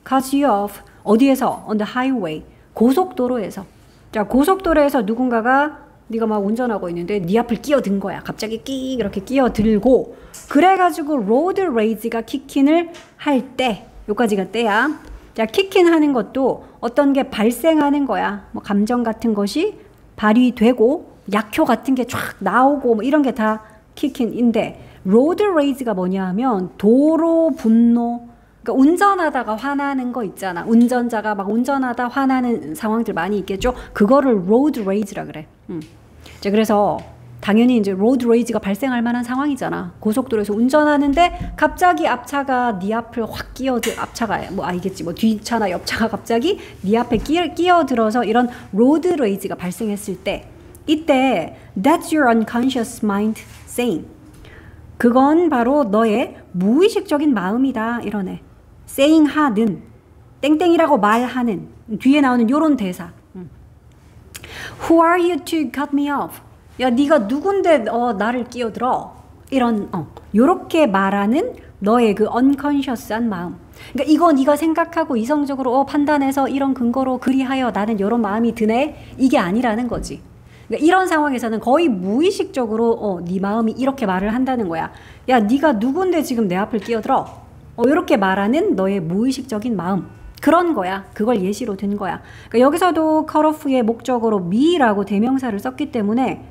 cuts you off. 어디에서? on the highway. 고속도로에서. 자, 고속도로에서 누군가가 네가 막 운전하고 있는데 네 앞을 끼어든 거야. 갑자기 끼 이렇게 끼어들고 그래가지고 road rage가 킥인을 할 때, 요까지가 때야. 자, 킥인 하는 것도 어떤 게 발생하는 거야. 뭐 감정 같은 것이 발휘되고 약효 같은 게 쫙 나오고 뭐 이런 게 다 킥인인데 road rage가 뭐냐 하면 도로 분노. 그러니까 운전하다가 화나는 거 있잖아. 운전자가 막 운전하다 화나는 상황들 많이 있겠죠. 그거를 road rage라 그래. 자, 그래서 당연히 이제 road rage가 발생할 만한 상황이잖아. 고속도로에서 운전하는데 갑자기 앞차가 네 앞을 확 앞차가 뭐 알겠지. 뭐 뒤차나 옆차가 갑자기 네 앞에 끼어들어서 이런 road rage가 발생했을 때 이때 that's your unconscious mind saying. 그건 바로 너의 무의식적인 마음이다 이러네. saying 하는 땡땡이라고 말하는 뒤에 나오는 요런 대사. Who are you to cut me off? 야, 네가 누군데 나를 끼어들어? 이런 요렇게 말하는 너의 그 unconscious한 마음. 그러니까 이거 네가 생각하고 이성적으로 판단해서 이런 근거로 그리하여 나는 이런 마음이 드네. 이게 아니라는 거지. 그러니까 이런 상황에서는 거의 무의식적으로 네 마음이 이렇게 말을 한다는 거야. 야, 네가 누군데 지금 내 앞을 끼어들어? 이렇게 말하는 너의 무의식적인 마음. 그런 거야. 그걸 예시로 든 거야. 그러니까 여기서도 cut off의 목적으로 me라고 대명사를 썼기 때문에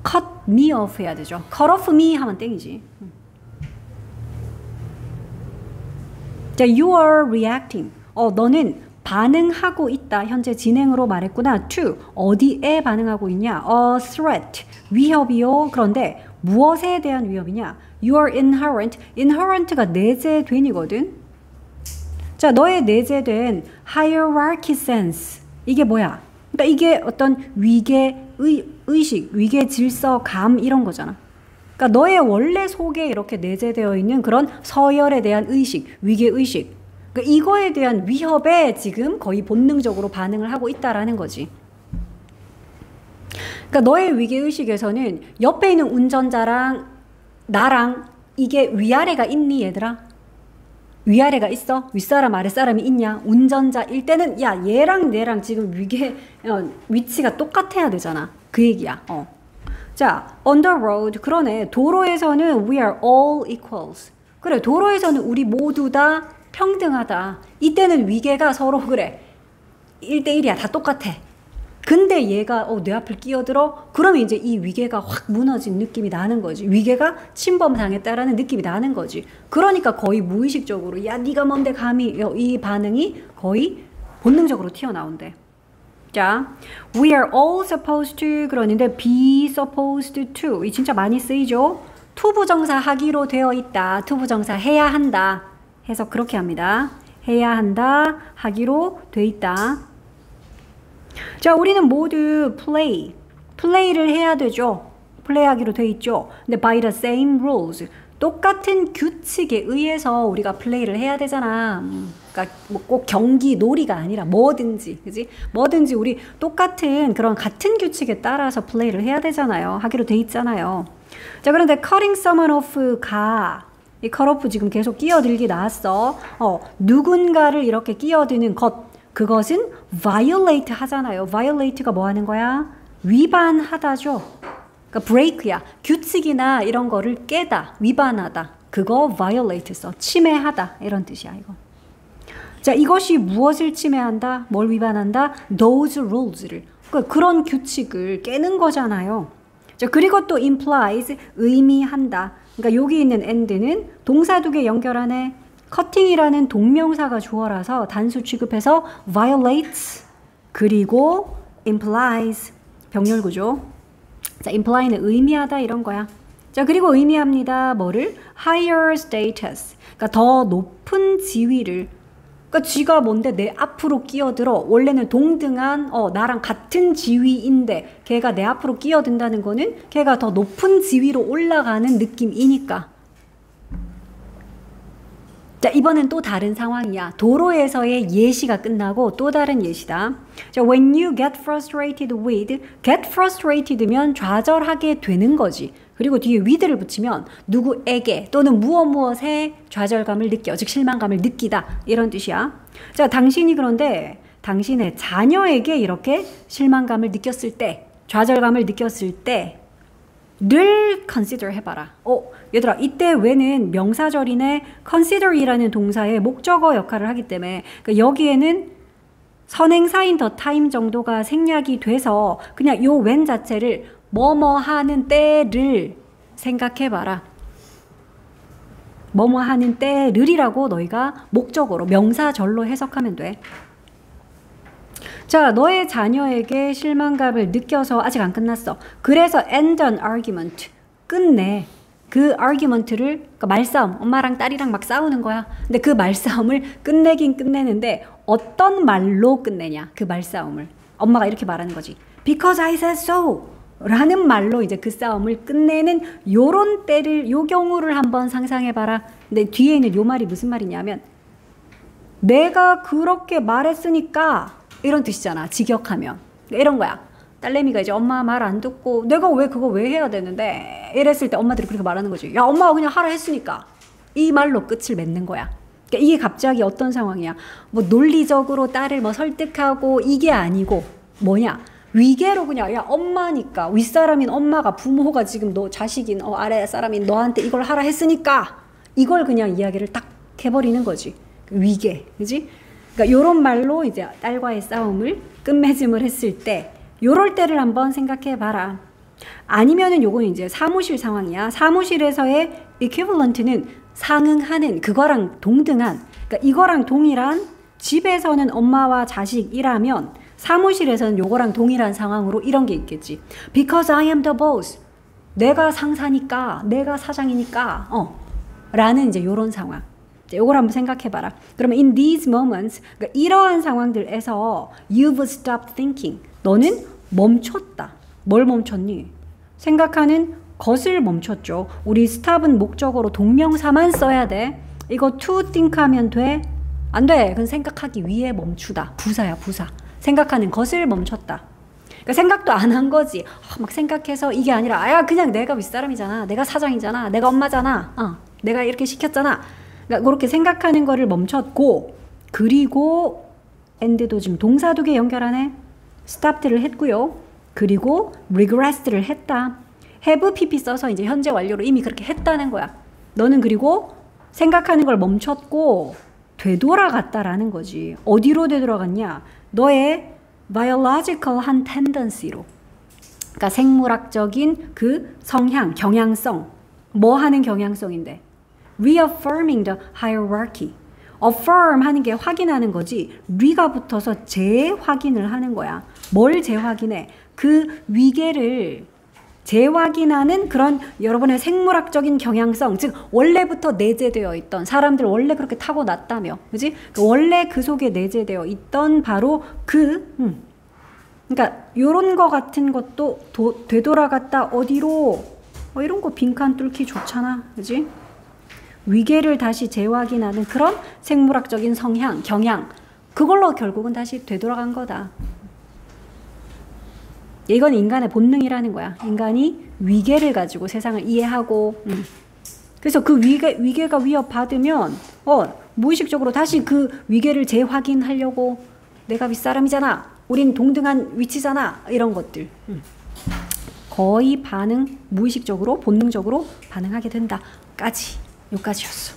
cut me off 해야 되죠. cut off me 하면 땡이지. 자, you are reacting. 너는 반응하고 있다. 현재 진행으로 말했구나. to. 어디에 반응하고 있냐? A threat. 위협이요. 그런데 무엇에 대한 위협이냐? You are inherent. inherent가 내재된이거든. 자, 너의 내재된 hierarchy sense. 이게 뭐야? 그러니까 이게 어떤 위계 의식, 위계 질서, 감 이런 거잖아. 그러니까 너의 원래 속에 이렇게 내재되어 있는 그런 서열에 대한 의식, 위계 의식. 그러니까 이거에 대한 위협에 지금 거의 본능적으로 반응을 하고 있다라는 거지. 그러니까 너의 위계 의식에서는 옆에 있는 운전자랑 나랑 이게 위아래가 있니 얘들아? 위아래가 있어? 윗사람 아랫사람이 있냐? 운전자일 때는 야 얘랑 내랑 지금 위치가 똑같아야 되잖아. 그 얘기야. 자, on the road. 그러네. 도로에서는 we are all equals. 그래, 도로에서는 우리 모두 다 평등하다. 이때는 위계가 서로 그래. 1대1이야. 다 똑같아. 근데 얘가 내 앞을 끼어들어? 그러면 이제 이 위계가 확 무너진 느낌이 나는 거지. 위계가 침범당했다라는 느낌이 나는 거지. 그러니까 거의 무의식적으로 야 네가 뭔데 감히 이 반응이 거의 본능적으로 튀어나온대. 자, we are all supposed to 그러는데 be supposed to 이 진짜 많이 쓰이죠. 투부정사 하기로 되어 있다. 투부정사 해야 한다. 해서 그렇게 합니다. 해야 한다. 하기로 돼 있다. 자, 우리는 모두 플레이를 해야 되죠. 플레이하기로 돼 있죠. 근데 by the same rules 똑같은 규칙에 의해서 우리가 플레이를 해야 되잖아. 그러니까 뭐 꼭 경기, 놀이가 아니라 뭐든지, 그지? 뭐든지 우리 똑같은 그런 같은 규칙에 따라서 플레이를 해야 되잖아요. 하기로 돼 있잖아요. 자, 그런데 cutting someone off가 이 cut off 지금 계속 끼어들기 나왔어. 누군가를 이렇게 끼어드는 그것은 violate 하잖아요. violate가 뭐 하는 거야? 위반하다죠. 그러니까 break야. 규칙이나 이런 거를 깨다, 위반하다. 그거 violate 써. 침해하다. 이런 뜻이야, 이거. 자, 이것이 무엇을 침해한다? 뭘 위반한다? those rules를. 그러니까 그런 규칙을 깨는 거잖아요. 자, 그리고 또 implies, 의미한다. 그러니까 여기 있는 and는 동사 두 개 연결하네. cutting이라는 동명사가 주어라서 단수 취급해서 violates 그리고 implies 병렬구조. 자, imply는 의미하다 이런 거야. 자, 그리고 의미합니다. 뭐를? higher status. 그러니까 더 높은 지위를. 그러니까 쥐가 뭔데 내 앞으로 끼어들어. 원래는 동등한 나랑 같은 지위인데 걔가 내 앞으로 끼어든다는 거는 걔가 더 높은 지위로 올라가는 느낌이니까. 자, 이번엔 또 다른 상황이야. 도로에서의 예시가 끝나고 또 다른 예시다. 자, when you get frustrated with, get frustrated면 좌절하게 되는 거지. 그리고 뒤에 with를 붙이면 누구에게 또는 무엇에 좌절감을 느껴, 즉 실망감을 느끼다 이런 뜻이야. 자, 당신이 그런데 당신의 자녀에게 이렇게 실망감을 느꼈을 때, 좌절감을 느꼈을 때 늘 consider 해봐라. 얘들아, 이때 왜는 명사절이네. consider이라는 동사의 목적어 역할을 하기 때문에 그러니까 여기에는 선행사인 the time 정도가 생략이 돼서 그냥 요 when 자체를 뭐뭐 하는 때를 생각해봐라. 뭐뭐 하는 때를이라고 너희가 목적어로 명사절로 해석하면 돼. 자, 너의 자녀에게 실망감을 느껴서 아직 안 끝났어. 그래서 end an argument. 끝내. 그 argument를, 그러니까 말싸움, 엄마랑 딸이랑 막 싸우는 거야. 근데 그 말싸움을 끝내긴 끝내는데 어떤 말로 끝내냐, 그 말싸움을. 엄마가 이렇게 말하는 거지. Because I said so. 라는 말로 이제 그 싸움을 끝내는 요런 때를, 요 경우를 한번 상상해봐라. 근데 뒤에는 요 말이 무슨 말이냐면 내가 그렇게 말했으니까 이런 뜻이잖아. 직역하면. 이런 거야. 딸내미가 이제 엄마 말 안 듣고 내가 왜 그거 왜 해야 되는데 이랬을 때 엄마들이 그렇게 말하는 거지. 야, 엄마가 그냥 하라 했으니까. 이 말로 끝을 맺는 거야. 그러니까 이게 갑자기 어떤 상황이야. 뭐 논리적으로 딸을 뭐 설득하고 이게 아니고 뭐냐. 위계로 그냥 야 엄마니까 윗사람인 엄마가 부모가 지금 너 자식인 아랫사람인 너한테 이걸 하라 했으니까 이걸 그냥 이야기를 딱 해버리는 거지. 위계. 그지? 그러니까 요런 말로 이제 딸과의 싸움을 끝맺음을 했을 때 요럴 때를 한번 생각해 봐라. 아니면은 요건 이제 사무실 상황이야. 사무실에서의 equivalent는 상응하는 그거랑 동등한 그러니까 이거랑 동일한 집에서는 엄마와 자식이라면 사무실에서는 요거랑 동일한 상황으로 이런 게 있겠지. Because I am the boss. 내가 상사니까 내가 사장이니까 라는 이제 요런 상황. 요걸 한번 생각해 봐라. 그러면 in these moments 그러니까 이러한 상황들에서 you've stopped thinking. 너는 멈췄다. 뭘 멈췄니? 생각하는 것을 멈췄죠. 우리 stop은 목적어로 동명사만 써야 돼. 이거 to think 하면 돼? 안 돼. 그건 생각하기 위해 멈추다. 부사야, 부사. 생각하는 것을 멈췄다. 그러니까 생각도 안 한 거지. 막 생각해서 이게 아니라 야 그냥 내가 윗사람이잖아. 내가 사장이잖아. 내가 엄마잖아. 내가 이렇게 시켰잖아. 그러니까 그렇게 생각하는 거를 멈췄고 그리고 and도 지금 동사 두 개 연결하네. stopped를 했고요. 그리고 regress를 했다. have pp 써서 이제 현재 완료로 이미 그렇게 했다는 거야. 너는 그리고 생각하는 걸 멈췄고 되돌아갔다라는 거지. 어디로 되돌아갔냐? 너의 biological한 tendency로. 그러니까 생물학적인 그 성향, 경향성. 뭐 하는 경향성인데? reaffirming the hierarchy. affirm 하는 게 확인하는 거지. re가 붙어서 재확인을 하는 거야. 뭘 재확인해? 그 위계를 재확인하는 그런 여러분의 생물학적인 경향성, 즉 원래부터 내재되어 있던 사람들 원래 그렇게 타고났다며, 그지? 원래 그 속에 내재되어 있던 바로 그러니까 요런 거 같은 것도 되돌아갔다 어디로? 이런 거 빈칸 뚫기 좋잖아, 그지? 위계를 다시 재확인하는 그런 생물학적인 성향, 경향, 그걸로 결국은 다시 되돌아간 거다. 이건 인간의 본능이라는 거야. 인간이 위계를 가지고 세상을 이해하고 그래서 그 위계가 위협받으면 무의식적으로 다시 그 위계를 재확인하려고 내가 윗사람이잖아. 우린 동등한 위치잖아. 이런 것들. 거의 무의식적으로 본능적으로 반응하게 된다. 여기까지였어.